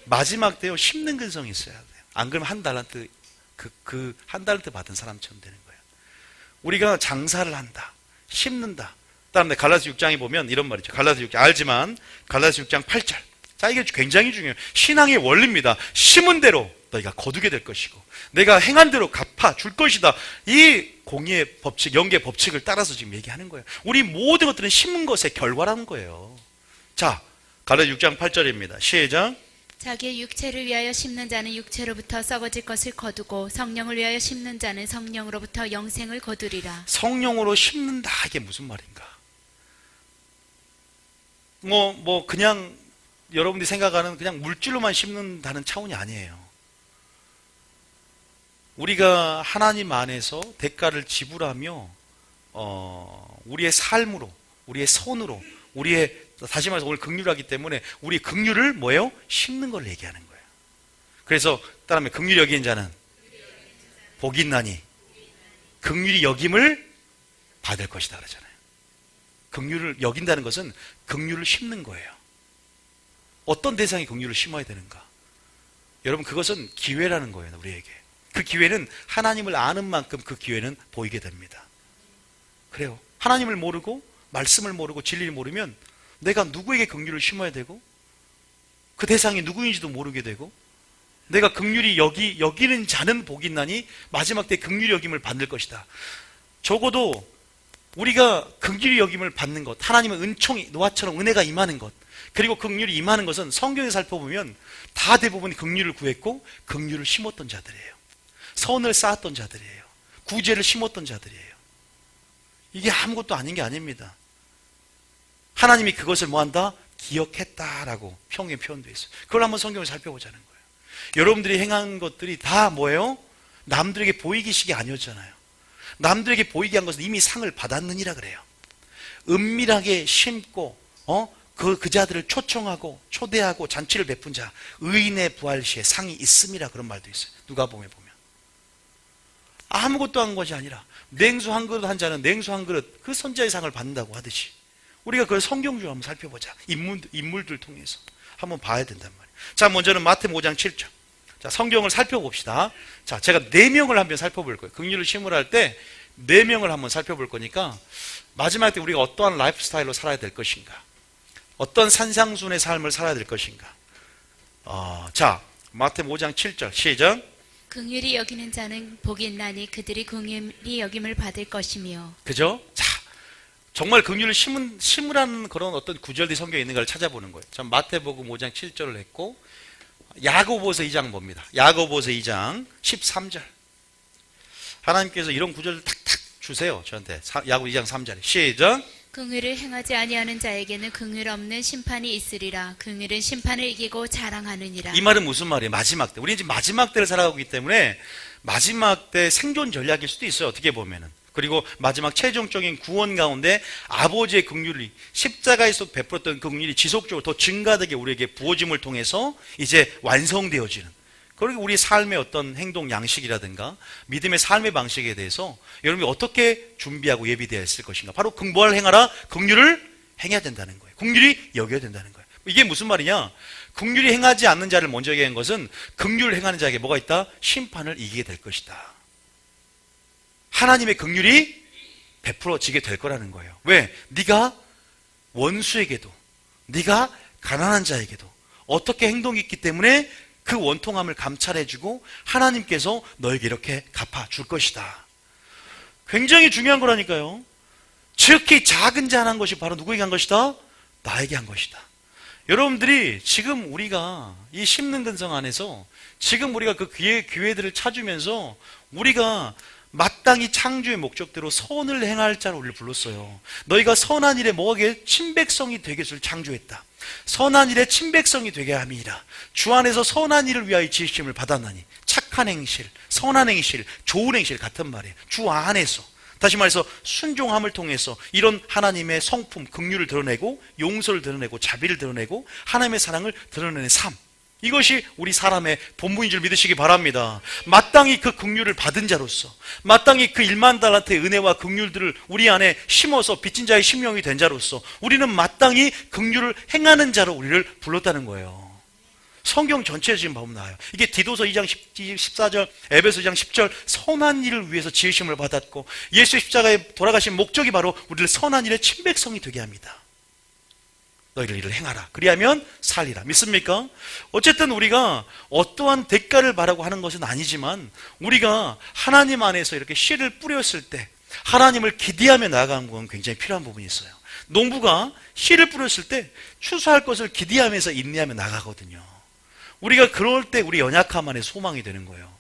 마지막 때요 심는 근성이 있어야 돼요. 안 그러면 한 달란트 한 달란트 받은 사람처럼 되는 거예요. 우리가 장사를 한다, 심는다. 다음에 갈라디아 6장에 보면 이런 말이죠. 갈라디아 6장 알지만 갈라디아 6장 8절. 자, 이게 굉장히 중요해요. 신앙의 원리입니다. 심은 대로 너희가 거두게 될 것이고 내가 행한 대로 갚아 줄 것이다. 이 공의의 법칙, 영계의 법칙을 따라서 지금 얘기하는 거예요. 우리 모든 것들은 심은 것의 결과라는 거예요. 자, 갈라디아 6장 8절입니다. 시작. 자기의 육체를 위하여 심는 자는 육체로부터 썩어질 것을 거두고 성령을 위하여 심는 자는 성령으로부터 영생을 거두리라. 성령으로 심는다, 이게 무슨 말인가? 그냥 여러분들이 생각하는 그냥 물질로만 심는다는 차원이 아니에요. 우리가 하나님 안에서 대가를 지불하며 우리의 삶으로, 우리의 손으로, 다시 말해서 오늘 긍휼하기 때문에 우리 긍휼을 뭐예요? 심는 걸 얘기하는 거예요. 그래서 따라하면 긍휼히 여긴 자는 복이 있나니 긍휼히 여김을 받을 것이다 그러잖아요. 긍휼을 여긴다는 것은 긍휼을 심는 거예요. 어떤 대상이 긍휼을 심어야 되는가? 여러분, 그것은 기회라는 거예요, 우리에게. 그 기회는 하나님을 아는 만큼 그 기회는 보이게 됩니다. 그래요. 하나님을 모르고 말씀을 모르고 진리를 모르면 내가 누구에게 긍휼을 심어야 되고 그 대상이 누구인지도 모르게 되고 내가 긍휼히 여기는 자는 복이 있나니 마지막 때 긍휼히 여김을 받을 것이다. 적어도 우리가 긍휼히 여김을 받는 것, 하나님의 은총이 노아처럼 은혜가 임하는 것, 그리고 긍휼이 임하는 것은 성경에 살펴보면 다 대부분 긍휼을 구했고 긍휼을 심었던 자들이에요. 선을 쌓았던 자들이에요. 구제를 심었던 자들이에요. 이게 아무것도 아닌 게 아닙니다. 하나님이 그것을 뭐한다? 기억했다라고 성경에 표현되어 있어요. 그걸 한번 성경을 살펴보자는 거예요. 여러분들이 행한 것들이 다 뭐예요? 남들에게 보이기식이 아니었잖아요. 남들에게 보이게 한 것은 이미 상을 받았느니라 그래요. 은밀하게 심고 그 자들을 초청하고 초대하고 잔치를 베푼 자, 의인의 부활 시에 상이 있음이라 그런 말도 있어요. 누가복음에 보면 아무것도 한 것이 아니라 냉수 한 그릇 한 자는 냉수 한 그릇 그 선자의 상을 받는다고 하듯이 우리가 그걸 성경적으로 한번 살펴보자. 인물들 통해서 한번 봐야 된단 말이에요. 자, 먼저는 마태복음 5장 7절. 자, 성경을 살펴봅시다. 자, 제가 4명을 한번 살펴볼 거예요. 긍휼을 심으라 할 때 4명을 한번 살펴볼 거니까 마지막 때 우리가 어떠한 라이프 스타일로 살아야 될 것인가, 어떤 산상순의 삶을 살아야 될 것인가. 자, 마태복음 5장 7절 시작. 긍휼히 여기는 자는 복이 있나니 그들이 긍휼히 여김을 받을 것이며. 그죠? 자, 정말 긍휼을 심으라는 그런 어떤 구절들이 성경에 있는 걸 찾아보는 거예요. 전 마태복음 5장 7절을 했고 야고보서 2장 봅니다. 야고보서 2장 13절. 하나님께서 이런 구절을 탁탁 주세요. 저한테. 야고보 2장 3절에 시작. 긍휼을 행하지 아니하는 자에게는 긍휼 없는 심판이 있으리라. 긍휼은 심판을 이기고 자랑하느니라. 이 말은 무슨 말이에요? 마지막 때. 우리는 지금 마지막 때를 살아가고 있기 때문에 마지막 때 생존 전략일 수도 있어요. 어떻게 보면은. 그리고 마지막 최종적인 구원 가운데 아버지의 긍휼이 십자가에서 베풀었던 긍휼이 지속적으로 더 증가되게 우리에게 부어짐을 통해서 이제 완성되어지는, 그리고 우리 삶의 어떤 행동 양식이라든가 믿음의 삶의 방식에 대해서 여러분이 어떻게 준비하고 예비되어 있을 것인가. 바로 뭘 행하라? 긍휼을 행해야 된다는 거예요. 긍휼히 여겨야 된다는 거예요. 이게 무슨 말이냐? 긍휼히 행하지 않는 자를 먼저 얘기한 것은 긍휼을 행하는 자에게 뭐가 있다? 심판을 이기게 될 것이다. 하나님의 긍휼이 베풀어지게 될 거라는 거예요. 왜? 네가 원수에게도, 네가 가난한 자에게도 어떻게 행동이 있기 때문에 그 원통함을 감찰해주고 하나님께서 너에게 이렇게 갚아줄 것이다. 굉장히 중요한 거라니까요. 지극히 작은 자 한 것이 바로 누구에게 한 것이다? 나에게 한 것이다. 여러분들이 지금 우리가 이 심는 근성 안에서 지금 우리가 그 기회들을 찾으면서 우리가 마땅히 창조의 목적대로 선을 행할 자로 우리를 불렀어요. 너희가 선한 일에 뭐하게? 친백성이 되게 해서 창조했다. 선한 일에 친백성이 되게 함이니라. 주 안에서 선한 일을 위하여 지으심을 받았나니. 착한 행실, 선한 행실, 좋은 행실 같은 말이에요. 주 안에서. 다시 말해서 순종함을 통해서 이런 하나님의 성품, 긍휼을 드러내고 용서를 드러내고 자비를 드러내고 하나님의 사랑을 드러내는 삶, 이것이 우리 사람의 본분인 줄 믿으시기 바랍니다. 마땅히 그 긍휼을 받은 자로서, 마땅히 그 1만 달란트의 은혜와 긍휼들을 우리 안에 심어서 빚진 자의 심령이 된 자로서 우리는 마땅히 긍휼을 행하는 자로 우리를 불렀다는 거예요. 성경 전체에 지금 보면 나와요. 이게 디도서 2장 14절, 에베소 2장 10절, 선한 일을 위해서 지으심을 받았고 예수의 십자가에 돌아가신 목적이 바로 우리를 선한 일의 친백성이 되게 합니다. 너희를 이를 행하라. 그리하면 살리라. 믿습니까? 어쨌든 우리가 어떠한 대가를 바라고 하는 것은 아니지만 우리가 하나님 안에서 이렇게 씨를 뿌렸을 때 하나님을 기대하며 나아가는 건 굉장히 필요한 부분이 있어요. 농부가 씨를 뿌렸을 때 추수할 것을 기대하면서 인내하며 나가거든요. 우리가 그럴 때 우리 연약함 안에 소망이 되는 거예요.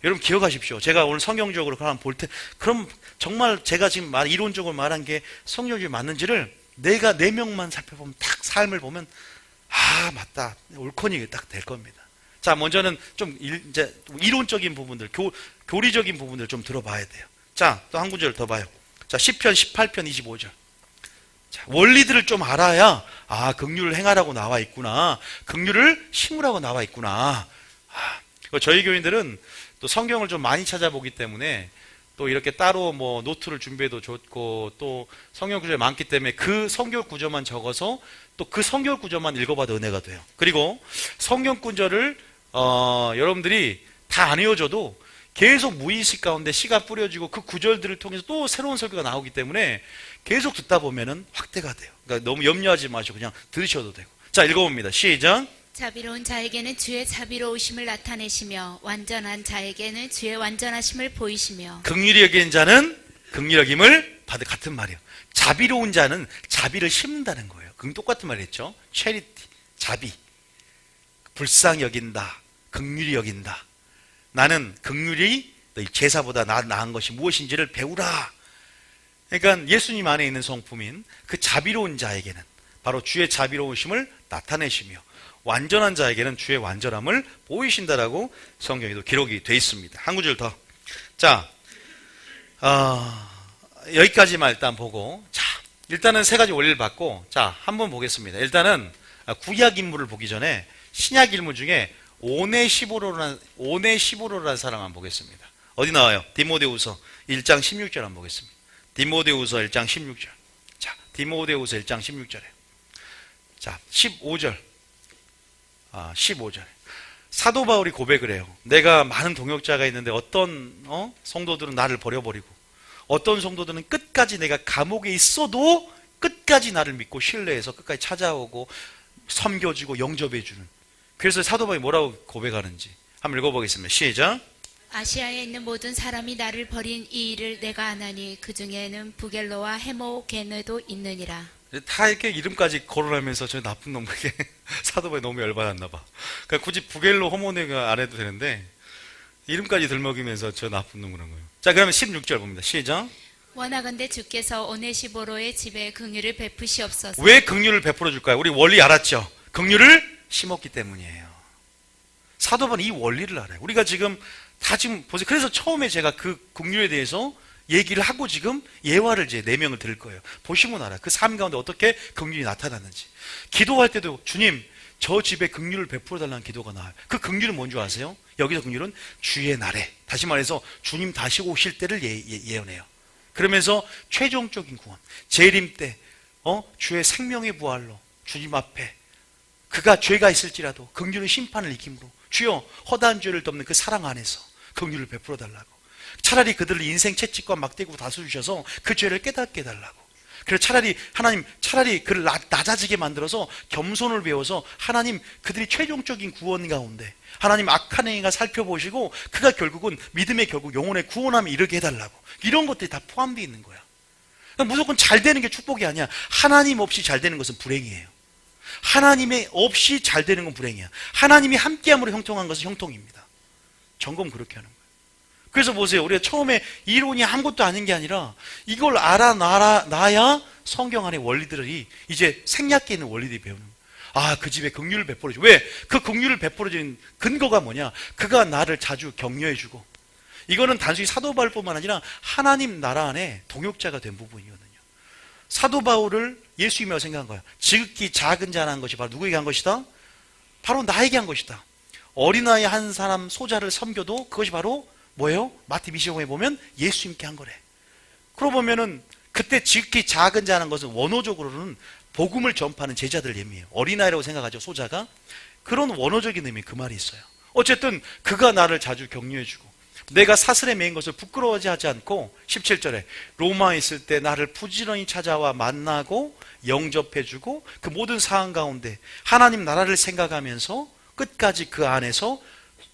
여러분 기억하십시오. 제가 오늘 성경적으로 볼 때, 그럼 정말 제가 지금 이론적으로 말한 게 성경적이 맞는지를 내가 내 명만 살펴보면 딱 삶을 보면 아 맞다 옳거니 딱 될 겁니다. 자 먼저는 좀 이제 이론적인 부분들 교리적인 부분들 좀 들어봐야 돼요. 자 또 한 구절 더 봐요. 자 시편 18편 25절. 자, 원리들을 좀 알아야 아 긍휼을 행하라고 나와 있구나, 긍휼을 심으라고 나와 있구나. 저희 교인들은 또 성경을 좀 많이 찾아보기 때문에 또 이렇게 따로 뭐 노트를 준비해도 좋고 또 성경 구절이 많기 때문에 그 성경 구절만 적어서 또 그 성경 구절만 읽어봐도 은혜가 돼요. 그리고 성경 구절을 여러분들이 다 안 외워줘도 계속 무의식 가운데 씨가 뿌려지고 그 구절들을 통해서 또 새로운 설교가 나오기 때문에 계속 듣다 보면은 확대가 돼요. 그러니까 너무 염려하지 마시고 그냥 들으셔도 되고. 자 읽어봅니다. 시작. 자비로운 자에게는 주의 자비로우심을 나타내시며 완전한 자에게는 주의 완전하심을 보이시며. 긍휼히 여기는 자는 긍휼히 여김을 받을. 같은 말이에요. 자비로운 자는 자비를 심는다는 거예요. 똑같은 말이었죠. 체리티, 자비. 불쌍히 여긴다, 긍휼히 여긴다. 나는 긍휼이 너희 제사보다 나은 것이 무엇인지를 배우라. 그러니까 예수님 안에 있는 성품인 그 자비로운 자에게는 바로 주의 자비로우심을 나타내시며 완전한 자에게는 주의 완전함을 보이신다라고 성경에도 기록이 되어 있습니다. 한 구절 더. 자, 여기까지만 일단 보고, 자, 일단은 세 가지 원리를 받고, 자, 한번 보겠습니다. 일단은 구약 인물을 보기 전에 신약 인물 중에 오네시보로라는 사람 한번 보겠습니다. 어디 나와요? 디모데후서 1장 16절 한번 보겠습니다. 디모데후서 1장 16절. 자, 디모데후서 1장 16절에. 자, 15절. 15절. 사도 바울이 고백을 해요. 내가 많은 동역자가 있는데 어떤 성도들은 나를 버려버리고 어떤 성도들은 끝까지 내가 감옥에 있어도 끝까지 나를 믿고 신뢰해서 끝까지 찾아오고 섬겨주고 영접해주는. 그래서 사도 바울이 뭐라고 고백하는지 한번 읽어보겠습니다. 시작. 아시아에 있는 모든 사람이 나를 버린 이 일을 내가 아나니 그 중에는 부겔로와 헤모게네도 있느니라. 다 이렇게 이름까지 거론하면서 저 나쁜 놈에게 사도 바울이 너무 열받았나 봐. 그러니까 굳이 부겔로 호모네가 안 해도 되는데 이름까지 들먹이면서 저 나쁜 놈 그런 거예요. 자 그러면 16절 봅니다. 시작. 원하건대 주께서 오네시보로의 집에 긍휼을 베푸시옵소서. 왜 긍휼을 베풀어 줄까요? 우리 원리 알았죠? 긍휼을 심었기 때문이에요. 사도 바울은 이 원리를 알아요. 우리가 지금 다 지금 보세요. 그래서 처음에 제가 그 긍휼에 대해서 얘기를 하고 지금 예화를 이제 4명을 드릴 거예요. 보시면 알아요. 그 삶 가운데 어떻게 긍휼이 나타났는지. 기도할 때도 주님 저 집에 긍휼을 베풀어 달라는 기도가 나와요. 그 긍휼은 뭔지 아세요? 여기서 긍휼은 주의 날에, 다시 말해서 주님 다시 오실 때를 예언해요. 그러면서 최종적인 구원, 재림 때 주의 생명의 부활로 주님 앞에 그가 죄가 있을지라도 긍휼의 심판을 이김으로 주여 허다한 죄를 덮는 그 사랑 안에서 긍휼을 베풀어 달라고. 차라리 그들을 인생 채찍과 막대기로 다스리셔서 그 죄를 깨닫게 해달라고. 그래서 차라리 그를 낮아지게 만들어서 겸손을 배워서 하나님 그들이 최종적인 구원 가운데 하나님 악한 행위가 살펴보시고 그가 결국은 믿음의 결국 영혼의 구원함에 이르게 해달라고. 이런 것들이 다 포함되어 있는 거야. 그러니까 무조건 잘 되는 게 축복이 아니야. 하나님 없이 잘 되는 것은 불행이에요. 하나님의 없이 잘 되는 건 불행이야. 하나님이 함께함으로 형통한 것은 형통입니다. 점검 그렇게 하는 거예요. 그래서 보세요. 우리가 처음에 이론이 아무것도 아닌 게 아니라 이걸 알아놔야 성경 안의 원리들이 이제 생략기에 있는 원리들이 배우는 거예요. 아, 그 집에 긍휼을 베풀어줘. 왜? 그 긍휼을 베풀어주는 근거가 뭐냐? 그가 나를 자주 격려해주고. 이거는 단순히 사도 바울뿐만 아니라 하나님 나라 안에 동역자가 된 부분이거든요. 사도 바울을 예수님이라고 생각한 거야. 지극히 작은 자나 한 것이 바로 누구에게 한 것이다? 바로 나에게 한 것이다. 어린아이 한 사람 소자를 섬겨도 그것이 바로 뭐예요? 마태 25장에 보면 예수님께 한 거래. 그러고 보면은 그때 지극히 작은 자라는 것은 원어적으로는 복음을 전파하는 제자들 의미예요. 어린아이라고 생각하죠, 소자가. 그런 원어적인 의미 그 말이 있어요. 어쨌든 그가 나를 자주 격려해주고 내가 사슬에 매인 것을 부끄러워하지 않고 17절에 로마에 있을 때 나를 부지런히 찾아와 만나고 영접해주고 그 모든 상황 가운데 하나님 나라를 생각하면서 끝까지 그 안에서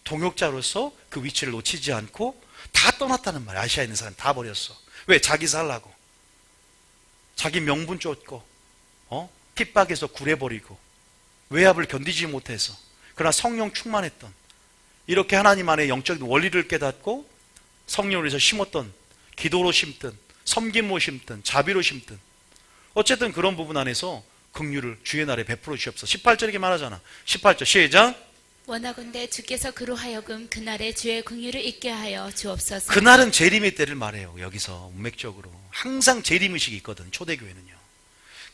동역자로서 그 위치를 놓치지 않고 다 떠났다는 말이야. 아시아에 있는 사람 다 버렸어. 왜? 자기 살라고. 자기 명분 쫓고 핍박해서 굴해버리고 외압을 견디지 못해서 그러나 성령 충만했던 이렇게 하나님 안에 영적인 원리를 깨닫고 성령을 위해서 심었던 기도로 심든 섬김으로 심든 자비로 심든 어쨌든 그런 부분 안에서 긍휼을 주의 날에 베풀어 주옵소서. 18절 이렇게 말하잖아. 18절 시작. 원하건대 주께서 그로 하여금 그날에 주의 긍휼을 있게 하여 주옵소서. 그날은 재림의 때를 말해요. 여기서 문맥적으로 항상 재림의식이 있거든. 초대교회는요.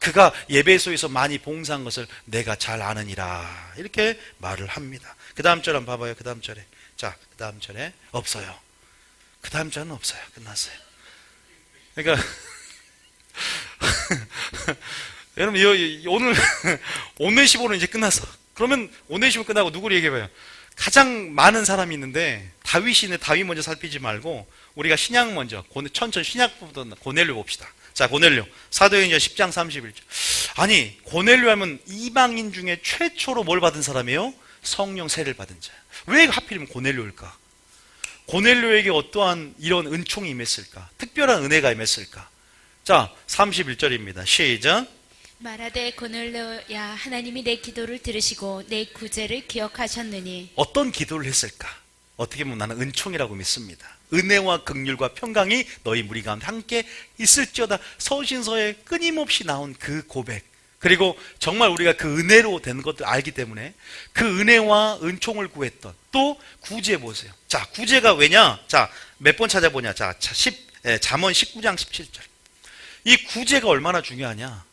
그가 예배소에서 많이 봉사한 것을 내가 잘 아느니라 이렇게 말을 합니다. 그 다음 절 한번 봐봐요. 그 다음 절에 자, 그 다음 절에 없어요. 그 다음 절은 없어요. 끝났어요. 그러니까 여러분 오늘 15는 이제 끝났어. 그러면 오늘 15 끝나고 누구를 얘기해봐요? 가장 많은 사람이 있는데 다윗이 다윗 먼저 살피지 말고 우리가 신약 먼저 천천히 신약부터 고넬료 봅시다. 자, 고넬료 사도행전 10장 31절. 아니 고넬료 하면 이방인 중에 최초로 뭘 받은 사람이에요? 성령 세례를 받은 자. 왜 하필이면 고넬료일까? 고넬료에게 어떠한 이런 은총이 임했을까? 특별한 은혜가 임했을까? 자, 31절입니다. 시작. 말하되 고넬료야 하나님이 내 기도를 들으시고 내 구제를 기억하셨느니. 어떤 기도를 했을까? 어떻게 보면 나는 은총이라고 믿습니다. 은혜와 긍휼과 평강이 너희 무리 가운데 함께 있을지어다. 서신서에 끊임없이 나온 그 고백, 그리고 정말 우리가 그 은혜로 된 것도 알기 때문에 그 은혜와 은총을 구했던 또 구제 보세요. 자, 구제가 왜냐? 자, 몇 번 찾아보냐? 자, 잠언 19장 17절. 이 구제가 얼마나 중요하냐?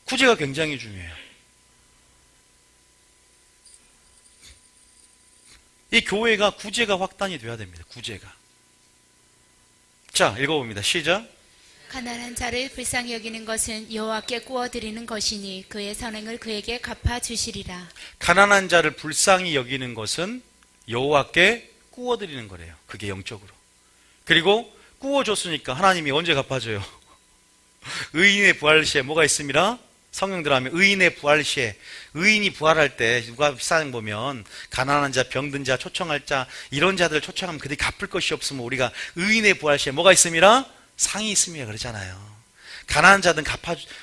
구제가 굉장히 중요해요. 이 교회가 구제가 확단이 돼야 됩니다. 구제가. 자, 읽어봅니다. 시작. 가난한 자를 불쌍히 여기는 것은 여호와께 구워드리는 것이니 그의 선행을 그에게 갚아주시리라. 가난한 자를 불쌍히 여기는 것은 여호와께 구워드리는 거래요. 그게 영적으로. 그리고 구워줬으니까 하나님이 언제 갚아줘요? 의인의 부활 시에 뭐가 있습니다? 성령들 하면 의인의 부활 시에, 의인이 부활할 때 누가 사장 보면 가난한 자, 병든 자, 초청할 자 이런 자들을 초청하면 그들이 갚을 것이 없으면 우리가 의인의 부활 시에 뭐가 있습니다? 상이 있으며 그러잖아요. 가난한 자든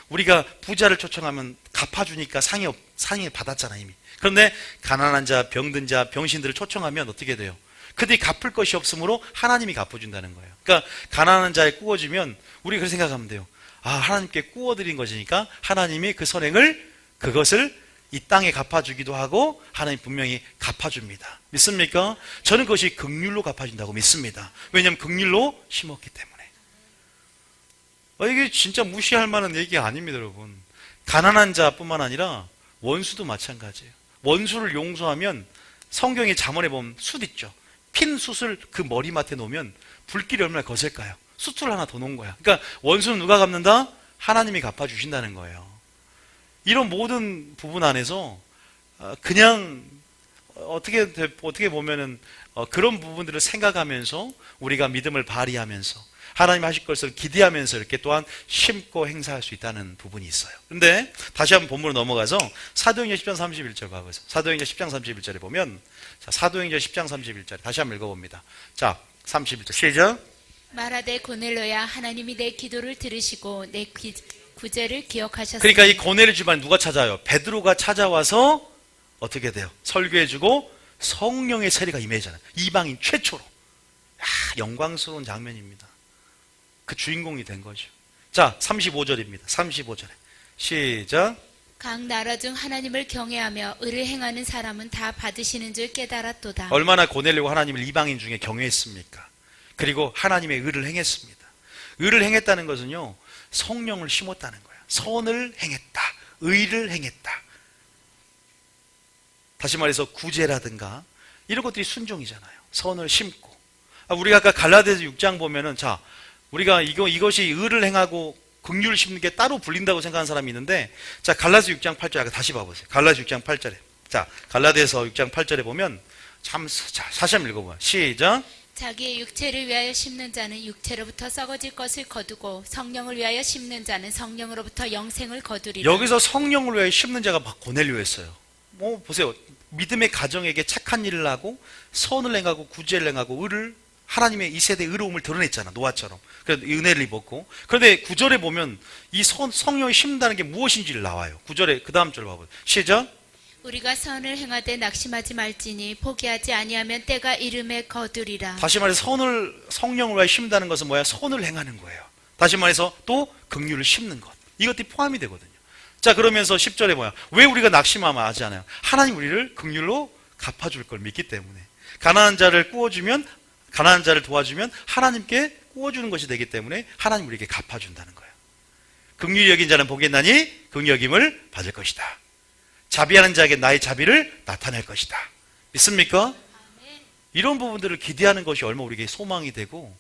우리가 부자를 초청하면 갚아주니까 상이 받았잖아 이미. 그런데 가난한 자, 병든 자, 병신들을 초청하면 어떻게 돼요? 그들이 갚을 것이 없으므로 하나님이 갚아준다는 거예요. 그러니까 가난한 자에 구워주면 우리 그렇게 생각하면 돼요. 아, 하나님께 구워드린 것이니까 하나님이 그 선행을 그것을 이 땅에 갚아주기도 하고 하나님 분명히 갚아줍니다. 믿습니까? 저는 그것이 긍휼로 갚아준다고 믿습니다. 왜냐하면 긍휼로 심었기 때문에. 이게 진짜 무시할 만한 얘기가 아닙니다, 여러분. 가난한 자뿐만 아니라 원수도 마찬가지예요. 원수를 용서하면 성경의 잠언에 보면 숯 있죠. 핀 숯을 그 머리맡에 놓으면 불길이 얼마나 거셀까요? 숯을 하나 더 놓은 거야. 그러니까 원수는 누가 갚는다? 하나님이 갚아주신다는 거예요. 이런 모든 부분 안에서 그냥 어떻게 보면은 그런 부분들을 생각하면서 우리가 믿음을 발휘하면서 하나님 하실 것을 기대하면서 이렇게 또한 심고 행사할 수 있다는 부분이 있어요. 그런데 다시 한번 본문으로 넘어가서 사도행전 10장 31절 가보세요. 사도행전 10장 31절에 보면 자, 사도행전 10장 31절 다시 한번 읽어봅니다. 자, 31절 시작. 말하되 고넬료야 하나님이 내 기도를 들으시고 내 구제를 기억하셨으니. 그러니까 이 고넬료 집안 누가 찾아요? 베드로가 찾아와서 어떻게 돼요? 설교해주고 성령의 세례가 임해잖아요. 이방인 최초로. 영광스러운 장면입니다. 그 주인공이 된 거죠. 자, 35절입니다. 35절에 시작. 각 나라 중 하나님을 경외하며 의를 행하는 사람은 다 받으시는 줄 깨달았도다. 얼마나 고넬료가 하나님을 이방인 중에 경외했습니까? 그리고 하나님의 의를 행했습니다. 의를 행했다는 것은요, 성령을 심었다는 거예요. 선을 행했다. 의를 행했다. 다시 말해서 구제라든가 이런 것들이 순종이잖아요. 선을 심고. 우리가 아까 갈라디아서 6장 보면은 자, 우리가 이것이 의를 행하고 긍휼을 심는 게 따로 불린다고 생각하는 사람이 있는데, 자, 갈라디아서 6장 8절 다시 봐보세요. 갈라디아서 6장 8절에. 자, 갈라디아서 6장 8절에 보면 다시 한번 읽어봐요. 시작. 자기의 육체를 위하여 심는 자는 육체로부터 썩어질 것을 거두고 성령을 위하여 심는 자는 성령으로부터 영생을 거두리라. 여기서 성령을 위하여 심는 자가 고넬료였어요. 보세요. 믿음의 가정에게 착한 일을 하고 선을 행하고 구제를 행하고 의를 하나님의 이 세대의 의로움을 드러냈잖아. 노아처럼. 그래서 은혜를 입었고. 그런데 9절에 보면 이 성령이 심는다는 게 무엇인지를 나와요. 9절에 그 다음 절 봐봐요. 시작. 우리가 선을 행하되 낙심하지 말지니 포기하지 아니하면 때가 이름에 거두리라. 다시 말해서 성령을 위하여 심는다는 것은 뭐야? 선을 행하는 거예요. 다시 말해서 또 긍휼을 심는 것. 이것들이 포함이 되거든요. 자, 그러면서 10절에 뭐야? 왜 우리가 낙심하면 하지 않아요? 하나님 우리를 긍휼로 갚아줄 걸 믿기 때문에. 가난한 자를 도와주면 하나님께 구워주는 것이 되기 때문에 하나님 우리에게 갚아준다는 거예요. 긍휼히 여긴 자는 복이 있나니 긍휼히 여김을 받을 것이다. 자비하는 자에게 나의 자비를 나타낼 것이다. 믿습니까? 이런 부분들을 기대하는 것이 얼마나 우리에게 소망이 되고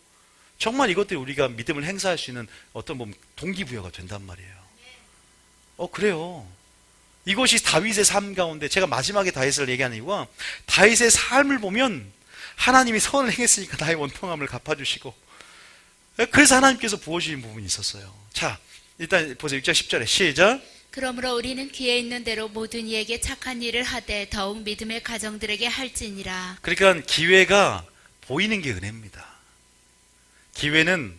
정말 이것들이 우리가 믿음을 행사할 수 있는 어떤 동기부여가 된단 말이에요. 그래요. 이것이 다윗의 삶 가운데 제가 마지막에 다윗을 얘기하는 이유가 다윗의 삶을 보면 하나님이 선을 행했으니까 나의 원통함을 갚아주시고 그래서 하나님께서 부어주신 부분이 있었어요. 자, 일단 보세요. 6절 10절에 시작. 그러므로 우리는 귀에 있는 대로 모든 이에게 착한 일을 하되 더욱 믿음의 가정들에게 할지니라. 그러니까 기회가 보이는 게 은혜입니다. 기회는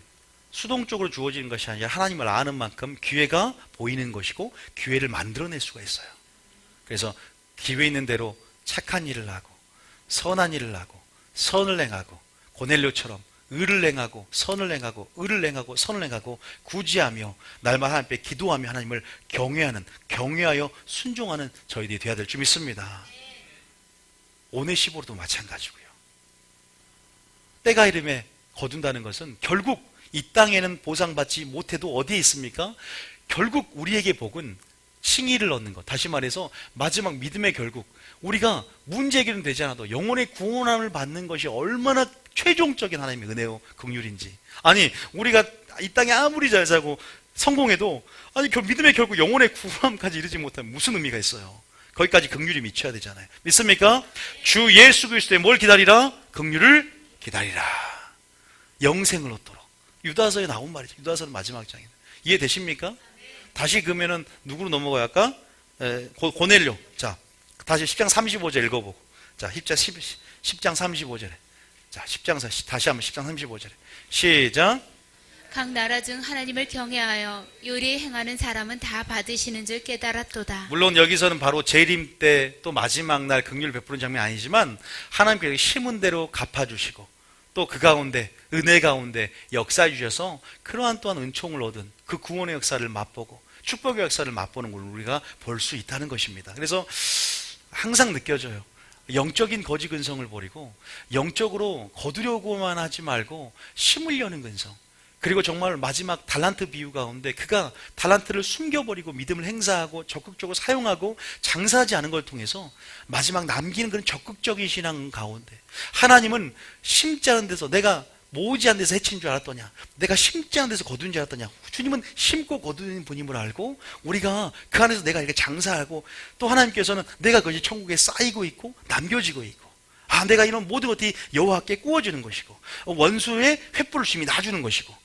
수동적으로 주어지는 것이 아니라 하나님을 아는 만큼 기회가 보이는 것이고 기회를 만들어낼 수가 있어요. 그래서 기회 있는 대로 착한 일을 하고 선한 일을 하고 선을 행하고 고넬료처럼 의를 행하고 선을 행하고 의를 행하고 선을 행하고 구제하며 날마다 하나님께 기도하며 하나님을 경외하여 순종하는 저희들이 되어야 될 줄 믿습니다. 오네시보로도 마찬가지고요. 때가 이름에 거둔다는 것은 결국 이 땅에는 보상받지 못해도 어디에 있습니까? 결국 우리에게 복은 칭의를 얻는 것. 다시 말해서 마지막 믿음의 결국 우리가 문제 해결은 되지 않아도 영혼의 구원함을 받는 것이 얼마나 최종적인 하나님의 은혜요 긍휼인지. 아니 우리가 이 땅에 아무리 잘 살고 성공해도 믿음의 결국 영혼의 구원함까지 이르지 못하면 무슨 의미가 있어요? 거기까지 긍휼이 미쳐야 되잖아요. 믿습니까? 주 예수 그리스도의 뭘 기다리라? 긍휼을 기다리라. 영생을 얻도록. 유다서에 나온 말이죠. 유다서는 마지막 장이에요. 이해되십니까? 다시 그러면은 누구로 넘어가야 할까? 고넬료. 자, 다시 10장 35절 읽어보고. 자, 10장 35절에. 자, 다시 한번 10장 35절에. 시작. 각 나라 중 하나님을 경외하여 요리 행하는 사람은 다 받으시는 줄 깨달았도다. 물론 여기서는 바로 재림 때 또 마지막 날 긍휼을 베푸는 장면이 아니지만 하나님께서 심은 대로 갚아주시고 또 그 가운데 은혜 가운데 역사해 주셔서 그러한 또한 은총을 얻은 그 구원의 역사를 맛보고 축복의 역사를 맛보는 걸 우리가 볼 수 있다는 것입니다. 그래서 항상 느껴져요. 영적인 거지 근성을 버리고 영적으로 거두려고만 하지 말고 심으려는 근성. 그리고 정말 마지막 달란트 비유 가운데 그가 달란트를 숨겨버리고 믿음을 행사하고 적극적으로 사용하고 장사하지 않은 걸 통해서 마지막 남기는 그런 적극적인 신앙 가운데 하나님은 심지 않은 데서 내가 모으지 않은 데서 해친 줄 알았더냐, 내가 심지 않은 데서 거둔 줄 알았더냐. 주님은 심고 거두는 분임을 알고 우리가 그 안에서 내가 이렇게 장사하고 또 하나님께서는 내가 그것이 천국에 쌓이고 있고 남겨지고 있고 내가 이런 모든 것들이 여호와께 구워주는 것이고 원수의 횃불을 심히 놔주는 것이고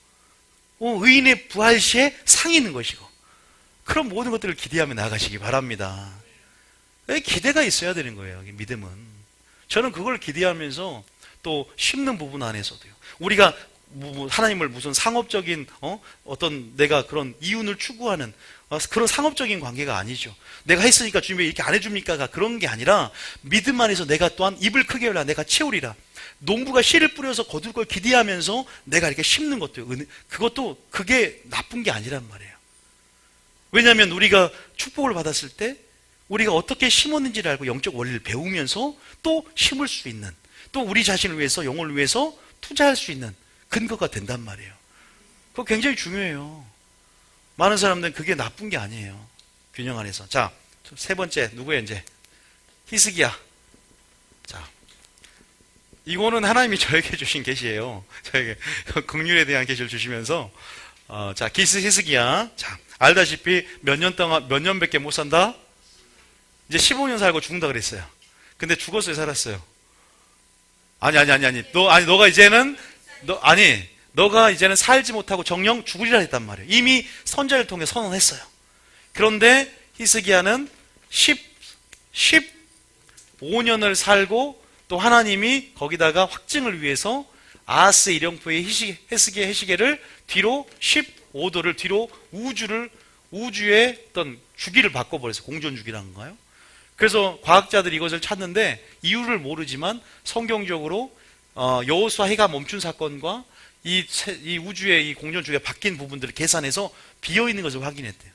의인의 부활 시에 상이 있는 것이고 그런 모든 것들을 기대하며 나아가시기 바랍니다. 기대가 있어야 되는 거예요. 믿음은. 저는 그걸 기대하면서 또 심는 부분 안에서도요. 우리가 하나님을 무슨 상업적인 어떤 내가 그런 이윤을 추구하는 그런 상업적인 관계가 아니죠. 내가 했으니까 주님이 이렇게 안 해줍니까가 그런 게 아니라 믿음 안에서 내가 또한 입을 크게 열라 내가 채우리라. 농부가 씨를 뿌려서 거둘 걸 기대하면서 내가 이렇게 심는 것도 그것도 그게 나쁜 게 아니란 말이에요. 왜냐하면 우리가 축복을 받았을 때 우리가 어떻게 심었는지를 알고 영적 원리를 배우면서 또 심을 수 있는 또 우리 자신을 위해서 영혼을 위해서 투자할 수 있는 근거가 된단 말이에요. 그거 굉장히 중요해요. 많은 사람들은 그게 나쁜 게 아니에요. 균형 안에서. 자, 세 번째 누구예요 이제? 히스기야. 자, 이거는 하나님이 저에게 주신 계시예요. 저에게 긍휼에 대한 계시를 주시면서 자, 히스기야. 자, 알다시피 몇 년밖에 못 산다? 이제 15년 살고 죽는다 그랬어요. 근데 죽었어요, 살았어요? 아니. 너가 이제는 살지 못하고 정령 죽으리라 했단 말이에요. 이미 선자를 통해 선언했어요. 그런데 히스기야는 15년을 살고 또 하나님이 거기다가 확증을 위해서 아하스 일영포의 헤스기야 해시계를 뒤로 15도를 뒤로 우주의 어떤 주기를 바꿔버려서 공전주기라는가요? 그래서 과학자들이 이것을 찾는데 이유를 모르지만 성경적으로 여호수아 해가 멈춘 사건과 이 우주의 이 공전주기가 바뀐 부분들을 계산해서 비어있는 것을 확인했대요.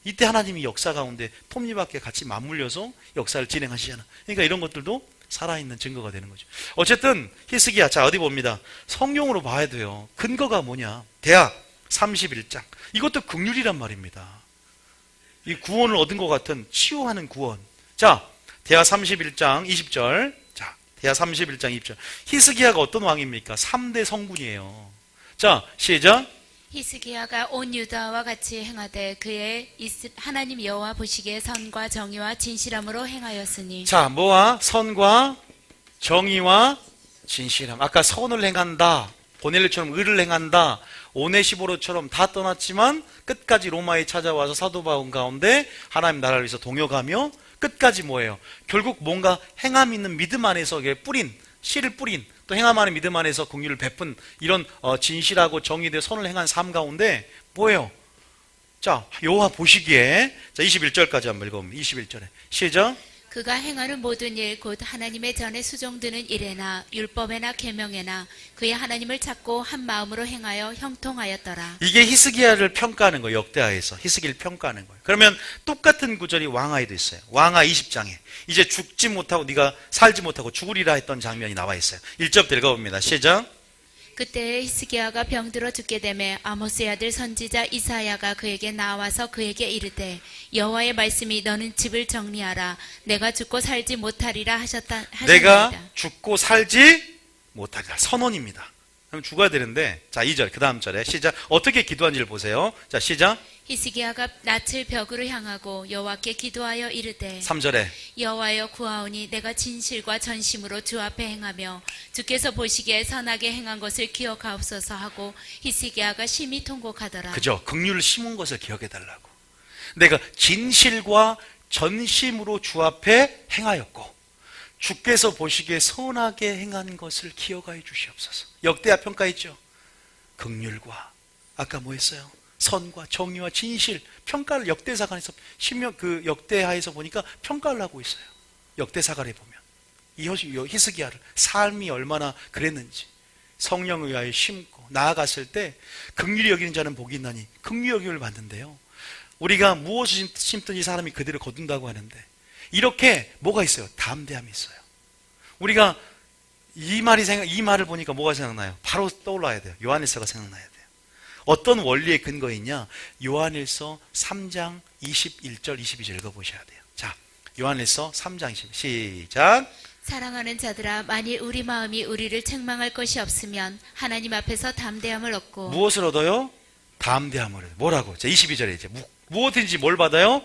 이때 하나님이 역사 가운데 톱니바퀴 같이 맞물려서 역사를 진행하시잖아. 그러니까 이런 것들도 살아있는 증거가 되는 거죠. 어쨌든 히스기야, 자 어디 봅니다. 성경으로 봐야 돼요. 근거가 뭐냐? 대하 31장. 이것도 긍휼이란 말입니다. 이 구원을 얻은 것 같은 치유하는 구원. 자, 대하 31장 20절. 자, 대하 31장 20절. 히스기야가 어떤 왕입니까? 3대 성군이에요. 자, 시작. 히스기야가 온 유다와 같이 행하되 그의 하나님 여호와 보시기에 선과 정의와 진실함으로 행하였으니. 자, 뭐와? 선과 정의와 진실함. 아까 선을 행한다, 고넬료처럼 의를 행한다, 오네시보로처럼 다 떠났지만 끝까지 로마에 찾아와서 사도 바울 가운데 하나님 나라를 위해서 동역하며 끝까지 뭐예요? 결국 뭔가 행함 있는 믿음 안에서 뿌린, 씨를 뿌린, 또 행함 안의 믿음 안에서 긍휼을 베푼 이런 진실하고 정의된 선을 행한 삶 가운데 뭐예요? 자, 여호와 보시기에, 자 21절까지 한번 읽어봅니다. 21절에 시작. 그가 행하는 모든 일 곧 하나님의 전에 수종드는 일에나 율법에나 계명에나 그의 하나님을 찾고 한 마음으로 행하여 형통하였더라. 이게 히스기야를 평가하는 거예요. 역대하에서 히스기야를 평가하는 거예요. 그러면 똑같은 구절이 왕하에도 있어요. 왕하 20장에 이제 죽지 못하고 네가 살지 못하고 죽으리라 했던 장면이 나와 있어요. 1절부터 읽어봅니다. 시작. 그때 히스기야가 병들어 죽게 되매 아모스의 아들 선지자 이사야가 그에게 나와서 그에게 이르되 여호와의 말씀이 너는 집을 정리하라. 내가 죽고 살지 못하리라 하셨나이다. 내가 죽고 살지 못하리라. 선언입니다. 그럼 죽어야 되는데, 자 2절 그 다음 절에 시작. 어떻게 기도한지를 보세요. 자 시작. 히스기야가 낯을 벽으로 향하고 여호와께 기도하여 이르되 3절에 여호와여 구하오니 내가 진실과 전심으로 주 앞에 행하며 주께서 보시기에 선하게 행한 것을 기억하옵소서 하고 히스기야가 심히 통곡하더라. 그죠? 긍휼을 심은 것을 기억해 달라고. 내가 진실과 전심으로 주 앞에 행하였고 주께서 보시기에 선하게 행한 것을 기억하여 주시옵소서. 역대하 평가했죠. 긍휼과 아까 뭐 했어요? 선과 정의와 진실 평가를 역대사관에서 그 역대하에서 보니까 평가를 하고 있어요. 역대사관에 보면 이 히스기야를 삶이 얼마나 그랬는지 성령에 의하여 심고 나아갔을 때 긍휼히 여기는 자는 복이 있나니 긍휼히 여김을 받는데요. 우리가 무엇을 심든 이 사람이 그대로 거둔다고 하는데 이렇게 뭐가 있어요? 담대함이 있어요. 우리가 이 말을 보니까 뭐가 생각나요? 바로 떠올라야 돼요. 요한일서가 생각나야 돼요. 어떤 원리의 근거에 있냐? 요한일서 3장 21절 22절 읽어보셔야 돼요. 자, 요한일서 3장 20절 시작. 사랑하는 자들아 만일 우리 마음이 우리를 책망할 것이 없으면 하나님 앞에서 담대함을 얻고 무엇을 얻어요? 담대함을 얻어요. 뭐라고? 자, 22절에 이제 무엇인지 뭘 받아요?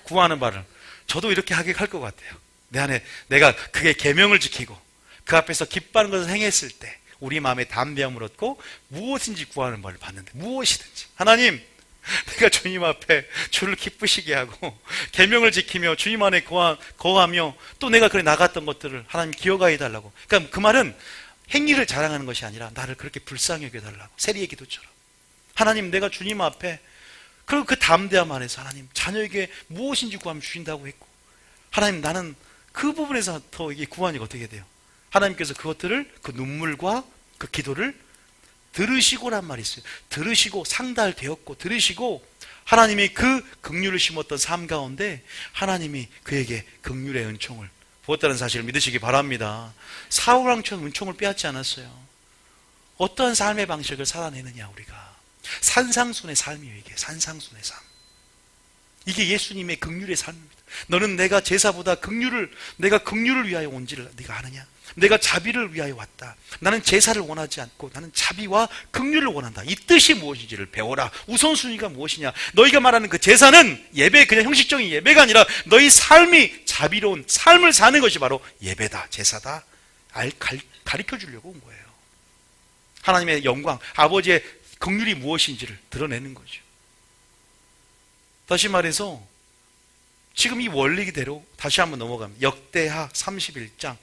구하는 바를. 저도 이렇게 하게 할 것 같아요. 내 안에 내가 그의 계명을 지키고 그 앞에서 기뻐하는 것을 행했을 때 우리 마음에 담대함을 얻고 무엇인지 구하는 바를 받는데 무엇이든지 하나님 내가 주님 앞에 주를 기쁘시게 하고 계명을 지키며 주님 안에 거하며 또 내가 그래 나갔던 것들을 하나님 기억하여 달라고. 그러니까 그 말은 행위를 자랑하는 것이 아니라 나를 그렇게 불쌍히 여겨달라고. 세리의 기도처럼 하나님 내가 주님 앞에 그리고 그 담대함 안에서 하나님 자녀에게 무엇인지 구하면 주신다고 했고 하나님 나는 그 부분에서 더 이게 구하니까 어떻게 돼요? 하나님께서 그것들을 그 눈물과 그 기도를 들으시고란 말이 있어요. 들으시고 상달되었고 들으시고 하나님이 그 긍휼을 심었던 삶 가운데 하나님이 그에게 긍휼의 은총을 부었다는 사실을 믿으시기 바랍니다. 사울왕처럼 은총을 빼앗지 않았어요. 어떠한 삶의 방식을 살아내느냐 우리가. 산상순의 삶이에요. 이게 산상순의 삶. 이게 예수님의 긍휼의 삶입니다. 너는 내가 제사보다 내가 긍휼을 위하여 온지를 네가 아느냐? 내가 자비를 위하여 왔다. 나는 제사를 원하지 않고 나는 자비와 긍휼을 원한다. 이 뜻이 무엇인지를 배워라. 우선순위가 무엇이냐? 너희가 말하는 그 제사는 예배, 그냥 형식적인 예배가 아니라 너희 삶이 자비로운 삶을 사는 것이 바로 예배다, 제사다. 가르쳐 주려고 온 거예요. 하나님의 영광, 아버지의 긍휼이 무엇인지를 드러내는 거죠. 다시 말해서 지금 이 원리대로 다시 한번 넘어가면 역대하 31장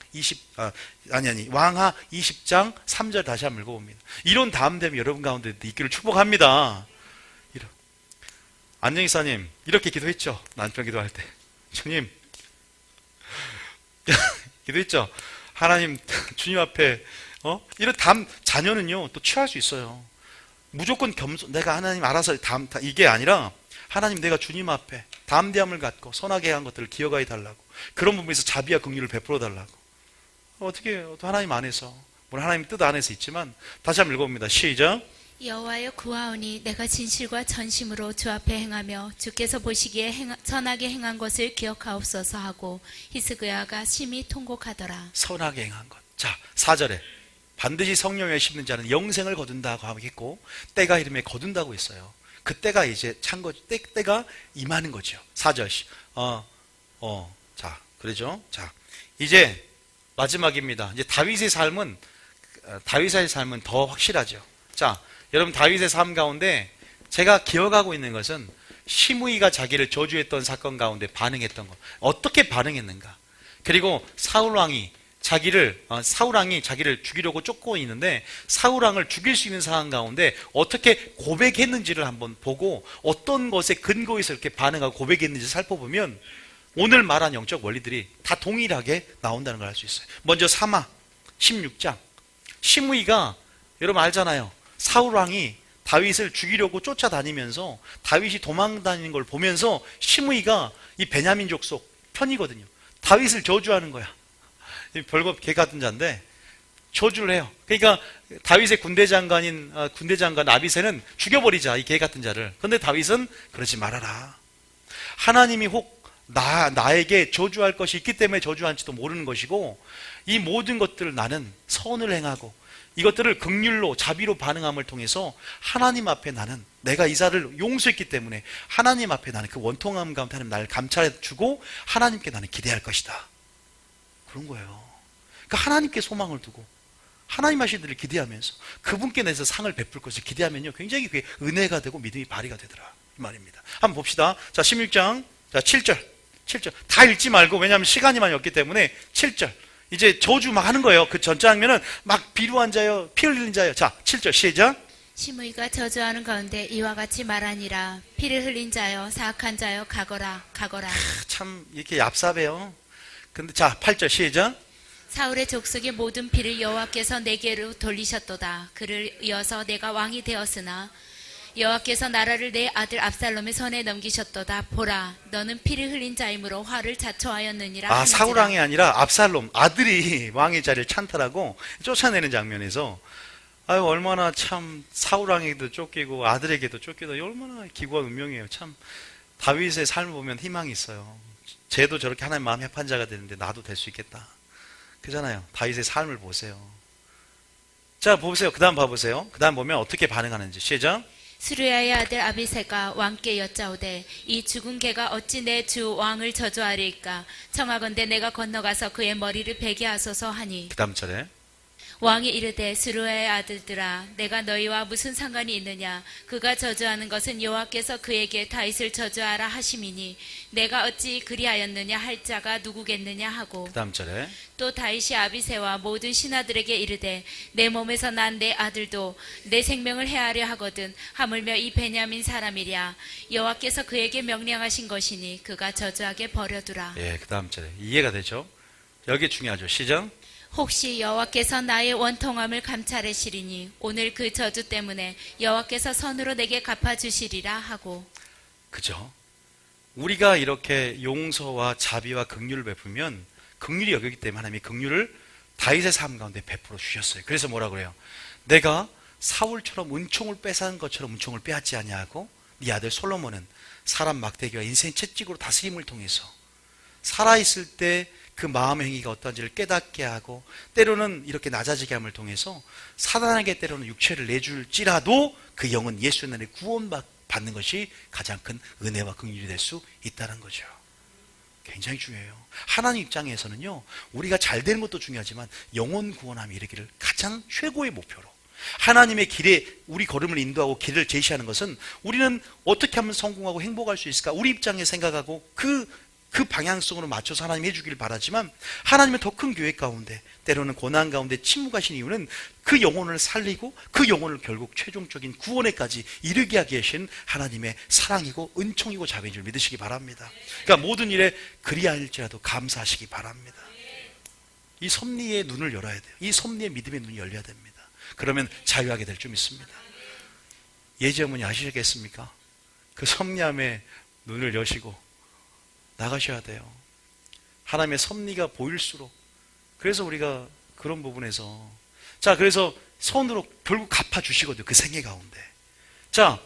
왕하 20장 3절 다시 한번 읽어봅니다. 이런 다음 되면 여러분 가운데 있기를 축복합니다. 안정희사님 이렇게 기도했죠. 난편 기도할 때 주님 기도했죠. 하나님 주님 앞에 이런 다음 자녀는요 또 취할 수 있어요. 무조건 내가 하나님 알아서 이게 아니라 하나님 내가 주님 앞에 담대함을 갖고 선하게 한 것들을 기억하여 달라고, 그런 부분에서 자비와 긍휼을 베풀어 달라고. 어떻게 하나님 안에서, 물론 하나님 뜻 안에서 있지만 다시 한번 읽어봅니다. 시작. 여호와여 구하오니 내가 진실과 전심으로 주 앞에 행하며 주께서 보시기에 선하게 행한 것을 기억하옵소서 하고 히스기야가 심히 통곡하더라. 선하게 행한 것. 자, 4절에 반드시 성령에 심는 자는 영생을 거둔다고 하겠고 때가 이름에 거둔다고 했어요. 그 때가 이제 찬 거죠. 때가 임하는 거죠. 4절. 자, 그러죠. 자, 이제 마지막입니다. 이제 다윗의 삶은 더 확실하죠. 자, 여러분 다윗의 삶 가운데 제가 기억하고 있는 것은 시므이가 자기를 저주했던 사건 가운데 반응했던 것. 어떻게 반응했는가? 그리고 사울왕이 자기를 죽이려고 쫓고 있는데 사울왕을 죽일 수 있는 상황 가운데 어떻게 고백했는지를 한번 보고 어떤 것에 근거해서 이렇게 반응하고 고백했는지 살펴보면 오늘 말한 영적 원리들이 다 동일하게 나온다는 걸 알 수 있어요. 먼저 사마 16장 시므이가 여러분 알잖아요. 사울왕이 다윗을 죽이려고 쫓아다니면서 다윗이 도망다니는 걸 보면서 시므이가 이 베냐민 족속 편이거든요. 다윗을 저주하는 거야. 별거 개 같은 자인데 저주를 해요. 그러니까 다윗의 군대 장관 아비새는 죽여버리자 이 개 같은 자를. 그런데 다윗은 그러지 말아라. 하나님이 혹 나에게 저주할 것이 있기 때문에 저주한지도 모르는 것이고 이 모든 것들을 나는 선을 행하고 이것들을 긍휼로 자비로 반응함을 통해서 하나님 앞에 나는 내가 이사를 용서했기 때문에 하나님 앞에 나는 그 원통함 가운데 하나님 나를 감찰해 주고 하나님께 나는 기대할 것이다. 그런 거예요. 그러니까 하나님께 소망을 두고 하나님 하신 일을 기대하면서 그분께 내서 상을 베풀 것을 기대하면요 굉장히 그게 은혜가 되고 믿음이 발휘가 되더라 이 말입니다. 한번 봅시다. 자 16장 자 7절 다 읽지 말고, 왜냐하면 시간이 많이 없기 때문에 7절 이제 저주 막 하는 거예요. 그 전 장면은 막 비루한 자요 피 흘리는 자요. 자 7절 시작. 시므이가 저주하는 가운데 이와 같이 말하니라. 피를 흘린 자여 사악한 자여 가거라. 참 이렇게 얍삽해요. 근데 자 8절 시작. 사울의 족속의 모든 피를 여호와께서 내게로 돌리셨도다. 그를 이어서 내가 왕이 되었으나 여호와께서 나라를 내 아들 압살롬의 손에 넘기셨도다. 보라, 너는 피를 흘린 자이므로 화를 자초하였느니라. 사울왕이 아니라 압살롬 아들이 왕의 자리를 찬탈하고 쫓아내는 장면에서 얼마나 참 사울왕에게도 쫓기고 아들에게도 쫓기고 얼마나 기구한 운명이에요. 참 다윗의 삶을 보면 희망이 있어요. 쟤도 저렇게 하나님 마음 협한 자가 되는데 나도 될 수 있겠다. 그잖아요. 다윗의 삶을 보세요. 자 보세요. 그 다음 봐보세요. 그 다음 보면 어떻게 반응하는지 시작. 스루야의 아들 아비새가 왕께 여짜오되 이 죽은 개가 어찌 내 주 왕을 저주하리이까. 청하건대 내가 건너가서 그의 머리를 베게 하소서 하니. 그 다음 절에 왕이 이르되 스루야의 아들들아 내가 너희와 무슨 상관이 있느냐. 그가 저주하는 것은 여호와께서 그에게 다윗을 저주하라 하심이니 내가 어찌 그리하였느냐 할 자가 누구겠느냐 하고. 그 다음 절에 또 다윗이 아비새와 모든 신하들에게 이르되 내 몸에서 난 내 아들도 내 생명을 해하려 하거든 하물며 이 베냐민 사람이랴. 여호와께서 그에게 명령하신 것이니 그가 저주하게 버려두라. 예, 그 다음 절에 이해가 되죠? 여기 중요하죠. 시작. 혹시 여호와께서 나의 원통함을 감찰하시리니 오늘 그 저주 때문에 여호와께서 선으로 내게 갚아주시리라 하고. 그죠? 우리가 이렇게 용서와 자비와 긍휼을 베풀면 긍휼이 여기기 때문에 하나님이 긍휼을 다윗의 삶 가운데 베풀어 주셨어요. 그래서 뭐라 그래요? 내가 사울처럼 은총을 뺏어간 것처럼 은총을 빼앗지 아니하고 네 아들 솔로몬은 사람 막대기와 인생 채찍으로 다스림을 통해서 살아있을 때 그 마음의 행위가 어떤지를 깨닫게 하고 때로는 이렇게 낮아지게 함을 통해서 사단에게 때로는 육체를 내줄지라도 그 영은 예수의 날에 구원받는 것이 가장 큰 은혜와 긍휼이 될 수 있다는 거죠. 굉장히 중요해요. 하나님 입장에서는요 우리가 잘 되는 것도 중요하지만 영혼 구원함이 이르기를 가장 최고의 목표로 하나님의 길에 우리 걸음을 인도하고 길을 제시하는 것은 우리는 어떻게 하면 성공하고 행복할 수 있을까 우리 입장에 생각하고 그 그 방향성으로 맞춰서 하나님 해주길 바라지만 하나님의 더 큰 계획 가운데 때로는 고난 가운데 침묵하신 이유는 그 영혼을 살리고 그 영혼을 결국 최종적인 구원에까지 이르게 하게 하신 하나님의 사랑이고 은총이고 자비인 줄 믿으시기 바랍니다. 그러니까 모든 일에 그리하일지라도 감사하시기 바랍니다. 이 섭리의 눈을 열어야 돼요. 이 섭리의 믿음의 눈이 열려야 됩니다. 그러면 자유하게 될 줄 믿습니다. 예지 어머니 아시겠습니까? 그 섭리함의 눈을 여시고 나가셔야 돼요. 하나님의 섭리가 보일수록. 그래서 우리가 그런 부분에서 자, 그래서 선으로 결국 갚아주시거든요. 그 생애 가운데. 자,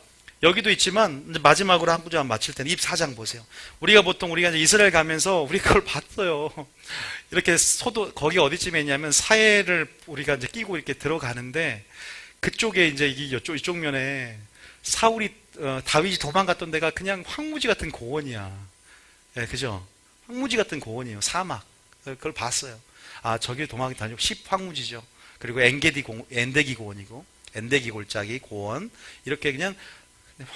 여기도 있지만 이제 마지막으로 한 구절 마칠 때는 24장 보세요. 우리가 이제 이스라엘 가면서 우리 그걸 봤어요. 이렇게 소도 거기 어디쯤에 있냐면 사해를 우리가 이제 끼고 이렇게 들어가는데 그쪽에 이제 이쪽 면에 사울이 다윗이 도망갔던 데가 그냥 황무지 같은 고원이야. 예, 그죠? 황무지 같은 고원이에요. 사막. 그걸 봤어요. 아, 저기 도망이 다니고 10황무지죠. 그리고 엔데기 고원이고 엔데기 골짜기 고원 이렇게 그냥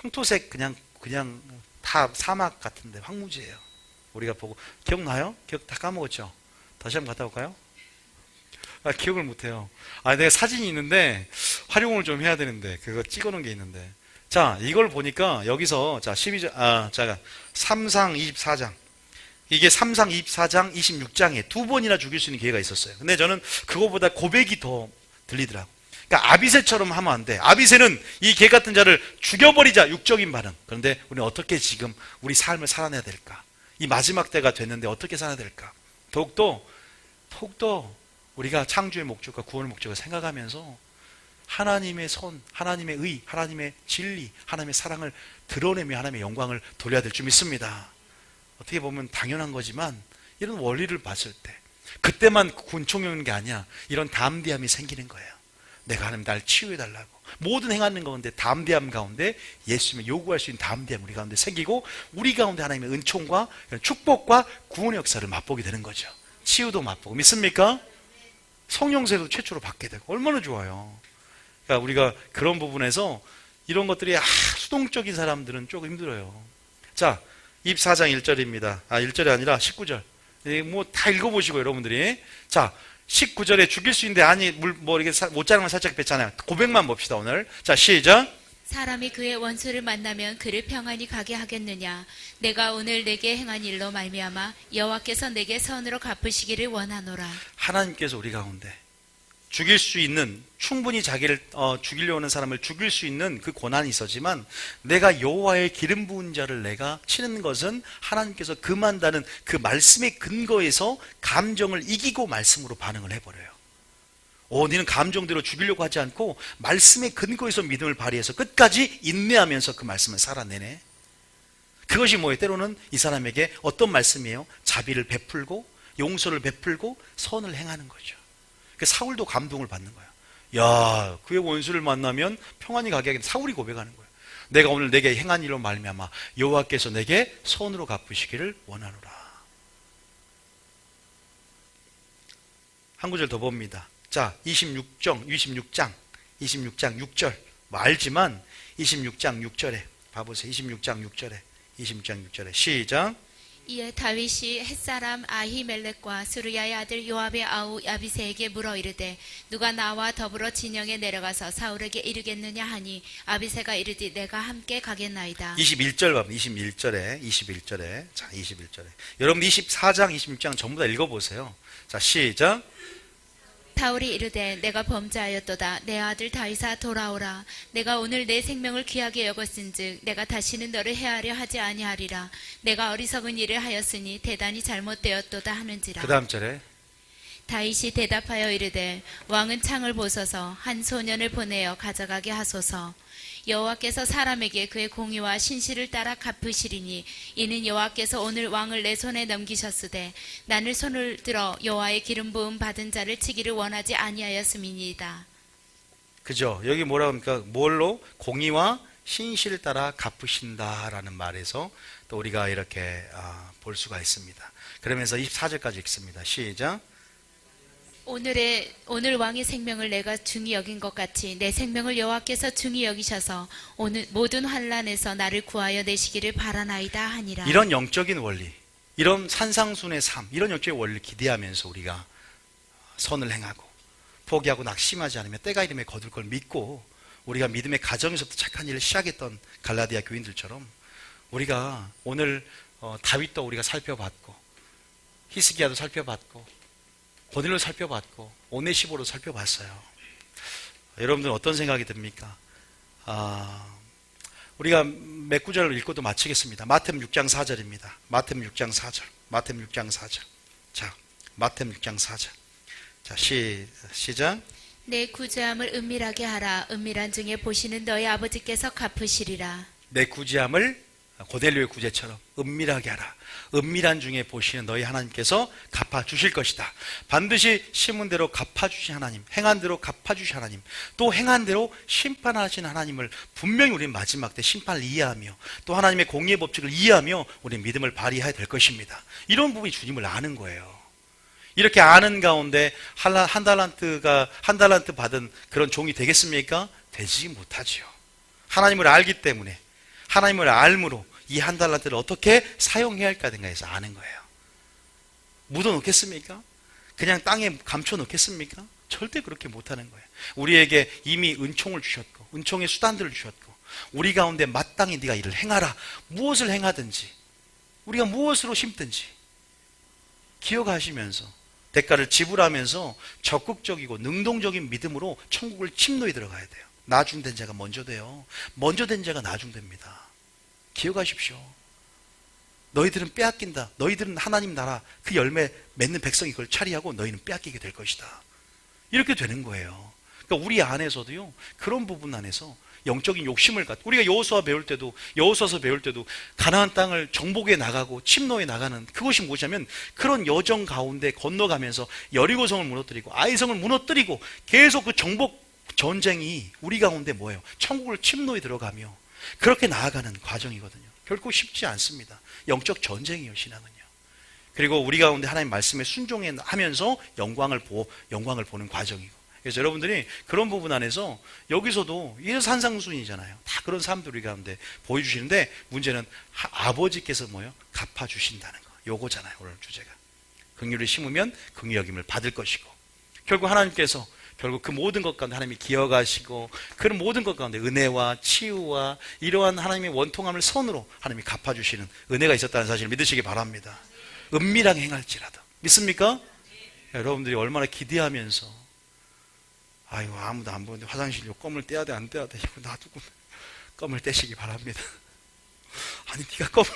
황토색 그냥 다 사막 같은데 황무지예요. 우리가 보고 기억나요? 기억 다 까먹었죠? 다시 한번 갔다 올까요? 아, 기억을 못해요. 아, 내가 사진이 있는데 활용을 좀 해야 되는데 그거 찍어놓은 게 있는데 자, 이걸 보니까 여기서 자 12장 자 3상 24장 이게 3상 24장 26장에 두 번이나 죽일 수 있는 기회가 있었어요. 근데 저는 그거보다 고백이 더 들리더라고. 그러니까 아비새처럼 하면 안 돼. 아비새는 이 개 같은 자를 죽여버리자, 육적인 반응. 그런데 우리는 어떻게 지금 우리 삶을 살아내야 될까? 이 마지막 때가 됐는데 어떻게 살아야 될까? 더욱더 우리가 창조의 목적과 구원의 목적을 생각하면서 하나님의 선, 하나님의 의, 하나님의 진리, 하나님의 사랑을 드러내며 하나님의 영광을 돌려야 될 줄 믿습니다. 어떻게 보면 당연한 거지만 이런 원리를 봤을 때 그때만 군총이 오는 게 아니야. 이런 담대함이 생기는 거예요. 내가 하나님 날 치유해달라고 모든 행하는 가운데 담대함 가운데 예수님을 요구할 수 있는 담대함 우리 가운데 생기고 우리 가운데 하나님의 은총과 축복과 구원의 역사를 맛보게 되는 거죠. 치유도 맛보고 믿습니까? 성령세도 최초로 받게 되고 얼마나 좋아요. 그러니까 우리가 그런 부분에서 이런 것들이 수동적인 사람들은 조금 힘들어요. 자, 24장 1절입니다. 1절이 아니라 19절. 뭐 다 읽어보시고 여러분들이. 자, 19절에 죽일 수 있는데 아니 뭐 이렇게 못자랑만 살짝 뺐잖아요. 고백만 봅시다 오늘. 자, 시작. 사람이 그의 원수를 만나면 그를 평안히 가게 하겠느냐. 내가 오늘 내게 행한 일로 말미암아 여호와께서 내게 선으로 갚으시기를 원하노라. 하나님께서 우리 가운데 죽일 수 있는 충분히 자기를 죽이려고 하는 사람을 죽일 수 있는 그 권한이 있었지만 내가 여호와의 기름 부은 자를 내가 치는 것은 하나님께서 금한다는 그 말씀의 근거에서 감정을 이기고 말씀으로 반응을 해버려요. 너는 감정대로 죽이려고 하지 않고 말씀의 근거에서 믿음을 발휘해서 끝까지 인내하면서 그 말씀을 살아내네. 그것이 뭐예요? 때로는 이 사람에게 어떤 말씀이에요? 자비를 베풀고 용서를 베풀고 선을 행하는 거죠. 사울도 감동을 받는 거야. 야, 그의 원수를 만나면 평안히 가게 하겠다. 사울이 고백하는 거야. 내가 오늘 내게 행한 일로 말미암아 여호와께서 내게 선으로 갚으시기를 원하노라. 한 구절 더 봅니다. 자, 26장 6절 뭐 알지만 26장 6절에 봐보세요. 26장 6절에 시작. 이에 다윗이 햇사람 아히멜렉과 스루야의 아들 요압의 아우 아비새에게 물어 이르되 누가 나와 더불어 진영에 내려가서 사울에게 이르겠느냐 하니 아비새가 이르되 내가 함께 가겠나이다. 21절 봐봐. 21절에 자 21절에 여러분 24장 26장 전부 다 읽어보세요. 자 시작. 사울이 이르되 내가 범죄하였도다. 내 아들 다윗아 돌아오라. 내가 오늘 내 생명을 귀하게 여겼은즉 내가 다시는 너를 해하려 하지 아니하리라. 내가 어리석은 일을 하였으니 대단히 잘못되었도다 하는지라. 그 다음 절에 다윗이 대답하여 이르되 왕은 창을 보소서 한 소년을 보내어 가져가게 하소서. 여호와께서 사람에게 그의 공의와 신실을 따라 갚으시리니 이는 여호와께서 오늘 왕을 내 손에 넘기셨으되 나는 손을 들어 여호와의 기름 부음 받은 자를 치기를 원하지 아니하였음이니이다. 그죠? 여기 뭐라고 합니까? 뭘로? 공의와 신실을 따라 갚으신다라는 말에서 또 우리가 이렇게 볼 수가 있습니다. 그러면서 24절까지 읽습니다. 시작. 오늘 왕의 생명을 내가 중히 여긴 것 같이 내 생명을 여호와께서 중히 여기셔서 오늘 모든 환난에서 나를 구하여 내시기를 바라나이다 하니라. 이런 영적인 원리, 이런 산상순의 삶, 이런 영적인 원리를 기대하면서 우리가 선을 행하고 포기하고 낙심하지 않으면 때가 이름에 거둘 걸 믿고 우리가 믿음의 가정에서부터 착한 일을 시작했던 갈라디아 교인들처럼 우리가 오늘 다윗도 우리가 살펴봤고 히스기야도 살펴봤고 고넬료 살펴봤고 오네시보로 살펴봤어요. 여러분들은 어떤 생각이 듭니까? 우리가 몇 구절을 읽고도 마치겠습니다. 마태복음 6장 4절입니다. 마태복음 6장 4절. 마태복음 6장 4절. 자, 마태복음 6장 4절. 자, 시작. 내 구제함을 은밀하게 하라. 은밀한 중에 보시는 너희 아버지께서 갚으시리라. 내 구제함을 고넬료의 구제처럼 은밀하게 하라. 은밀한 중에 보시는 너희 하나님께서 갚아주실 것이다. 반드시 심은 대로 갚아주신 하나님, 행한 대로 갚아주신 하나님, 또 행한 대로 심판하신 하나님을 분명히 우리는 마지막 때 심판을 이해하며 또 하나님의 공의의 법칙을 이해하며 우리는 믿음을 발휘해야 될 것입니다. 이런 부분이 주님을 아는 거예요. 이렇게 아는 가운데 한 달란트 받은 그런 종이 되겠습니까? 되지 못하지요. 하나님을 알기 때문에 하나님을 알므로 이 한 달란트를 어떻게 사용해야 할까 해서 아는 거예요. 묻어 놓겠습니까? 그냥 땅에 감춰 놓겠습니까? 절대 그렇게 못하는 거예요. 우리에게 이미 은총을 주셨고 은총의 수단들을 주셨고 우리 가운데 마땅히 네가 이를 행하라. 무엇을 행하든지 우리가 무엇으로 심든지 기억하시면서 대가를 지불하면서 적극적이고 능동적인 믿음으로 천국을 침노에 들어가야 돼요. 나중된 자가 먼저 돼요. 먼저 된 자가 나중됩니다. 기억하십시오. 너희들은 빼앗긴다. 너희들은 하나님 나라 그 열매 맺는 백성이 그걸 차리하고 너희는 빼앗기게 될 것이다. 이렇게 되는 거예요. 그러니까 우리 안에서도요. 그런 부분 안에서 영적인 욕심을 갖고 우리가 여호수아서 배울 때도 가나안 땅을 정복해 나가고 침노해 나가는 그것이 무엇이냐면 그런 여정 가운데 건너가면서 여리고성을 무너뜨리고 아이성을 무너뜨리고 계속 그 정복 전쟁이 우리 가운데 뭐예요? 천국을 침노에 들어가며 그렇게 나아가는 과정이거든요. 결코 쉽지 않습니다. 영적 전쟁이에요, 신앙은요. 그리고 우리 가운데 하나님 말씀에 순종하면서 영광을 보는 과정이고. 그래서 여러분들이 그런 부분 안에서 여기서도 이게 산상순이잖아요. 다 그런 사람들 우리 가운데 보여주시는데 문제는 아버지께서 뭐예요? 갚아주신다는 거. 요거잖아요, 오늘 주제가. 긍휼을 심으면 긍휼 여김을 받을 것이고 결국 하나님께서 결국 그 모든 것 가운데 하나님이 기억하시고 그런 모든 것 가운데 은혜와 치유와 이러한 하나님의 원통함을 선으로 하나님이 갚아주시는 은혜가 있었다는 사실을 믿으시기 바랍니다. 은밀하게 행할지라도. 믿습니까? 여러분들이 얼마나 기대하면서 아이고 아무도 안 보는데 화장실로 껌을 떼야 돼 안 떼야 돼 이거 놔두고 껌을 떼시기 바랍니다. 아니 네가 껌을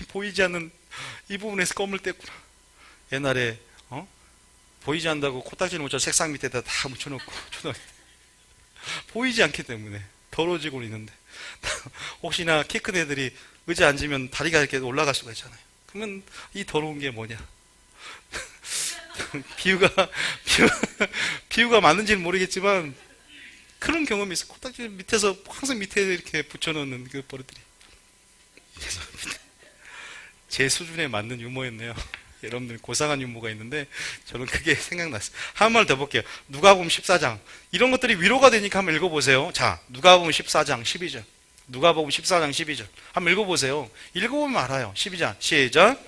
보이지 않는 이 부분에서 껌을 뗐구나. 옛날에 보이지 않는다고 코딱지를 묻혀 색상 밑에다 다 묻혀놓고 보이지 않기 때문에 더러워지고 있는데 혹시나 키 큰 애들이 의자 앉으면 다리가 이렇게 올라갈 수가 있잖아요. 그러면 이 더러운 게 뭐냐? 비유가 맞는지는 모르겠지만 그런 경험이 있어. 코딱지 밑에서 항상 밑에 이렇게 붙여놓는 그 버릇들이. 제 수준에 맞는 유머였네요. 여러분들 고상한 유머가 있는데 저는 그게 생각났어요. 한 번 더 볼게요. 누가복음 14장. 이런 것들이 위로가 되니까 한번 읽어보세요. 자, 누가복음 14장 12절. 누가복음 14장 12절. 한번 읽어보세요. 읽어보면 알아요. 12장 시작.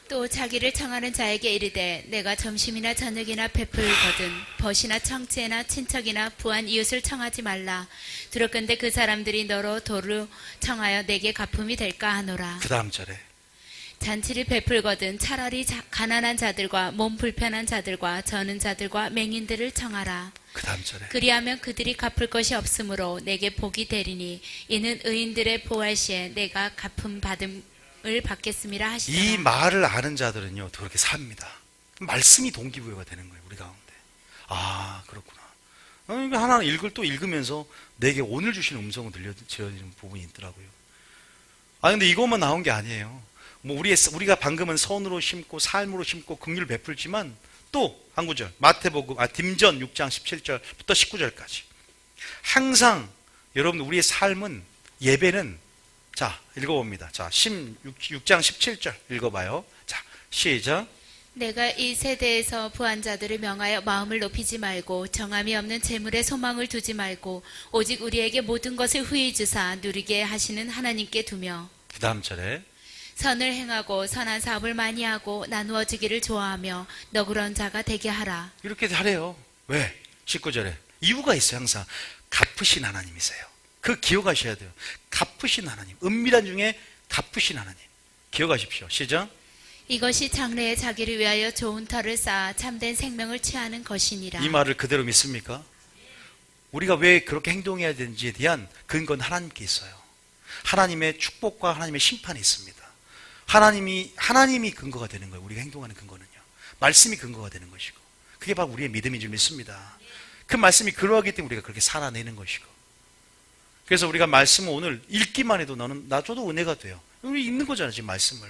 또 자기를 청하는 자에게 이르되 내가 점심이나 저녁이나 베풀거든 벗이나 청지나 친척이나 부한 이웃을 청하지 말라. 두렵건대 그 사람들이 너로 도로 청하여 내게 갚음이 될까 하노라. 그 다음 절에 잔치를 베풀거든 차라리 가난한 자들과 몸 불편한 자들과 저는 자들과 맹인들을 청하라. 그 다음 절에 그리하면 그들이 갚을 것이 없으므로 내게 복이 되리니 이는 의인들의 보할 시에 내가 갚음 받음을 받겠음이라 하시더라. 이 말을 아는 자들은요 더 그렇게 삽니다. 말씀이 동기부여가 되는 거예요 우리 가운데. 아 그렇구나. 그러니까 하나 또 읽으면서 내게 오늘 주시는 음성을 들려지는 부분이 있더라고요. 아 근데 이것만 나온 게 아니에요. 뭐 우리가 방금은 선으로 심고 삶으로 심고 긍휼을 베풀지만 또 한 구절 마태복음 딤전 6장 17절부터 19절까지 항상 여러분 우리의 삶은 예배는 자 읽어봅니다. 자 6장 17절 읽어봐요. 자 시작. 내가 이 세대에서 부한 자들을 명하여 마음을 높이지 말고 정함이 없는 재물에 소망을 두지 말고 오직 우리에게 모든 것을 후히 주사 누리게 하시는 하나님께 두며 그 다음 절에 선을 행하고 선한 사업을 많이 하고 나누어 주기를 좋아하며 너그러운 자가 되게 하라. 이렇게 하래요. 왜? 19절에 이유가 있어요. 항상 갚으신 하나님이세요. 그 기억하셔야 돼요. 갚으신 하나님, 은밀한 중에 갚으신 하나님 기억하십시오. 시작. 이것이 장래에 자기를 위하여 좋은 터를 쌓아 참된 생명을 취하는 것이니라. 이 말을 그대로 믿습니까? 우리가 왜 그렇게 행동해야 되는지에 대한 근거는 하나님께 있어요. 하나님의 축복과 하나님의 심판이 있습니다. 하나님이 근거가 되는 거예요. 우리가 행동하는 근거는요. 말씀이 근거가 되는 것이고, 그게 바로 우리의 믿음인 줄 믿습니다. 그 말씀이 그러하기 때문에 우리가 그렇게 살아내는 것이고, 그래서 우리가 말씀을 오늘 읽기만 해도 저도 은혜가 돼요. 우리 읽는 거잖아요, 지금 말씀을.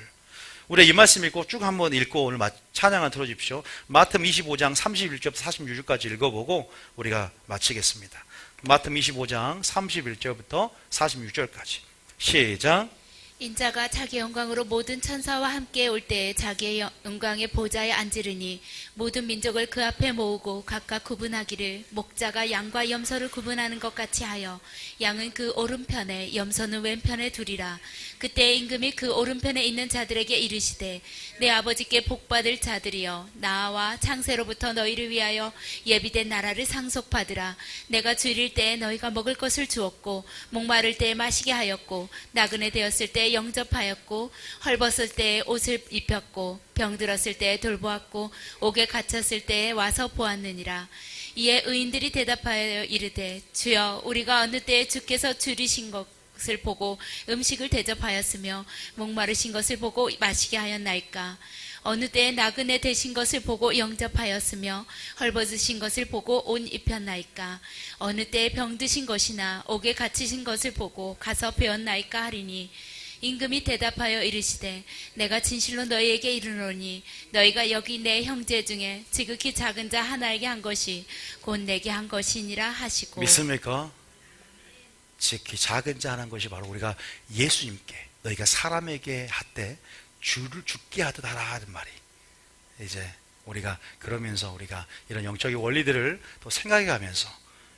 우리가 이 말씀 읽고 쭉 한번 읽고 오늘 찬양 한번 들어주십시오. 마태음 25장 31절부터 46절까지 읽어보고 우리가 마치겠습니다. 마태음 25장 31절부터 46절까지 시작. 인자가 자기 영광으로 모든 천사와 함께 올 때에 자기의 영광의 보좌에 앉으리니 모든 민족을 그 앞에 모으고 각각 구분하기를 목자가 양과 염소를 구분하는 것 같이 하여 양은 그 오른편에 염소는 왼편에 두리라. 그때 임금이 그 오른편에 있는 자들에게 이르시되 내 아버지께 복받을 자들이여 나와 창세로부터 너희를 위하여 예비된 나라를 상속받으라. 내가 줄일 때에 너희가 먹을 것을 주었고 목마를 때에 마시게 하였고 나그네 되었을 때 영접하였고 헐벗을 때에 옷을 입혔고 병들었을 때에 돌보았고 옥에 갇혔을 때에 와서 보았느니라. 이에 의인들이 대답하여 이르되 주여 우리가 어느 때에 주께서 줄이신 것을 보고 음식을 대접하였으며 목마르신 것을 보고 마시게 하였나이까. 어느 때에 나그네 되신 것을 보고 영접하였으며 헐벗으신 것을 보고 옷 입혔나이까. 어느 때에 병드신 것이나 옥에 갇히신 것을 보고 가서 배웠나이까 하리니 임금이 대답하여 이르시되 내가 진실로 너희에게 이르노니 너희가 여기 내 형제 중에 지극히 작은 자 하나에게 한 것이 곧 내게 한 것이니라 하시고. 믿습니까? 지극히 작은 자 하는 것이 바로 우리가 예수님께 너희가 사람에게 할때 주를 죽게 하듯 하라 하는 말이, 이제 우리가 그러면서 우리가 이런 영적인 원리들을 또 생각해 가면서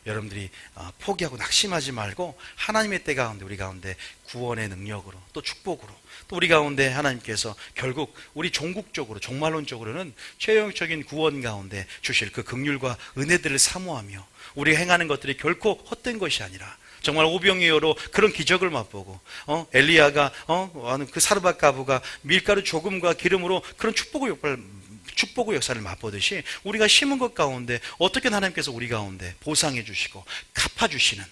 여러분들이 포기하고 낙심하지 말고 하나님의 때 가운데 우리 가운데 구원의 능력으로 또 축복으로 또 우리 가운데 하나님께서 결국 우리 종국적으로 종말론적으로는 최종적인 구원 가운데 주실 그 긍휼과 은혜들을 사모하며 우리가 행하는 것들이 결코 헛된 것이 아니라 정말 오병이어로 그런 기적을 맛보고 엘리야가 그 사르밧 가부가 밀가루 조금과 기름으로 그런 축복의 역사를 맛보듯이 우리가 심은 것 가운데 어떻게 하나님께서 우리 가운데 보상해 주시고 갚아주시는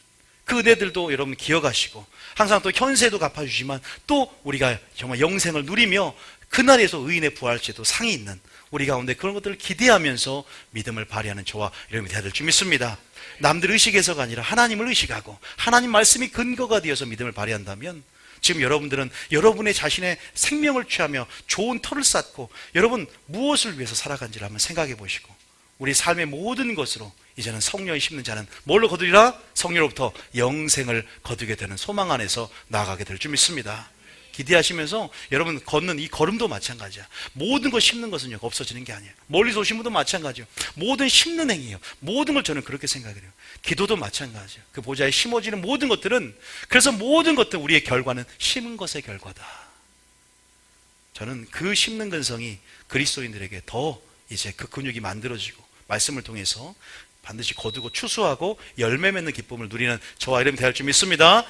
그 은혜들도 여러분 기억하시고 항상 또 현세도 갚아주시지만 또 우리가 정말 영생을 누리며 그날에서 의인의 부활체도 상이 있는 우리 가운데 그런 것들을 기대하면서 믿음을 발휘하는 저와 여러분이 되어야 될 줄 믿습니다. 남들 의식해서가 아니라 하나님을 의식하고 하나님 말씀이 근거가 되어서 믿음을 발휘한다면 지금 여러분들은 여러분의 자신의 생명을 취하며 좋은 터를 쌓고 여러분 무엇을 위해서 살아간지를 한번 생각해 보시고 우리 삶의 모든 것으로 이제는 성령이 심는 자는 뭘로 거두리라? 성령으로부터 영생을 거두게 되는 소망 안에서 나아가게 될 줄 믿습니다. 기대하시면서 여러분 걷는 이 걸음도 마찬가지야. 모든 것 심는 것은 없어지는 게 아니에요. 멀리서 오신 분도 마찬가지예요. 모든 심는 행위예요. 모든 걸 저는 그렇게 생각해요. 기도도 마찬가지예요. 그 보좌에 심어지는 모든 것들은, 그래서 모든 것들 우리의 결과는 심은 것의 결과다. 저는 그 심는 근성이 그리스도인들에게 더 이제 그 근육이 만들어지고 말씀을 통해서 반드시 거두고 추수하고 열매 맺는 기쁨을 누리는 저와 여러분이 되어야 할 줄 믿습니다.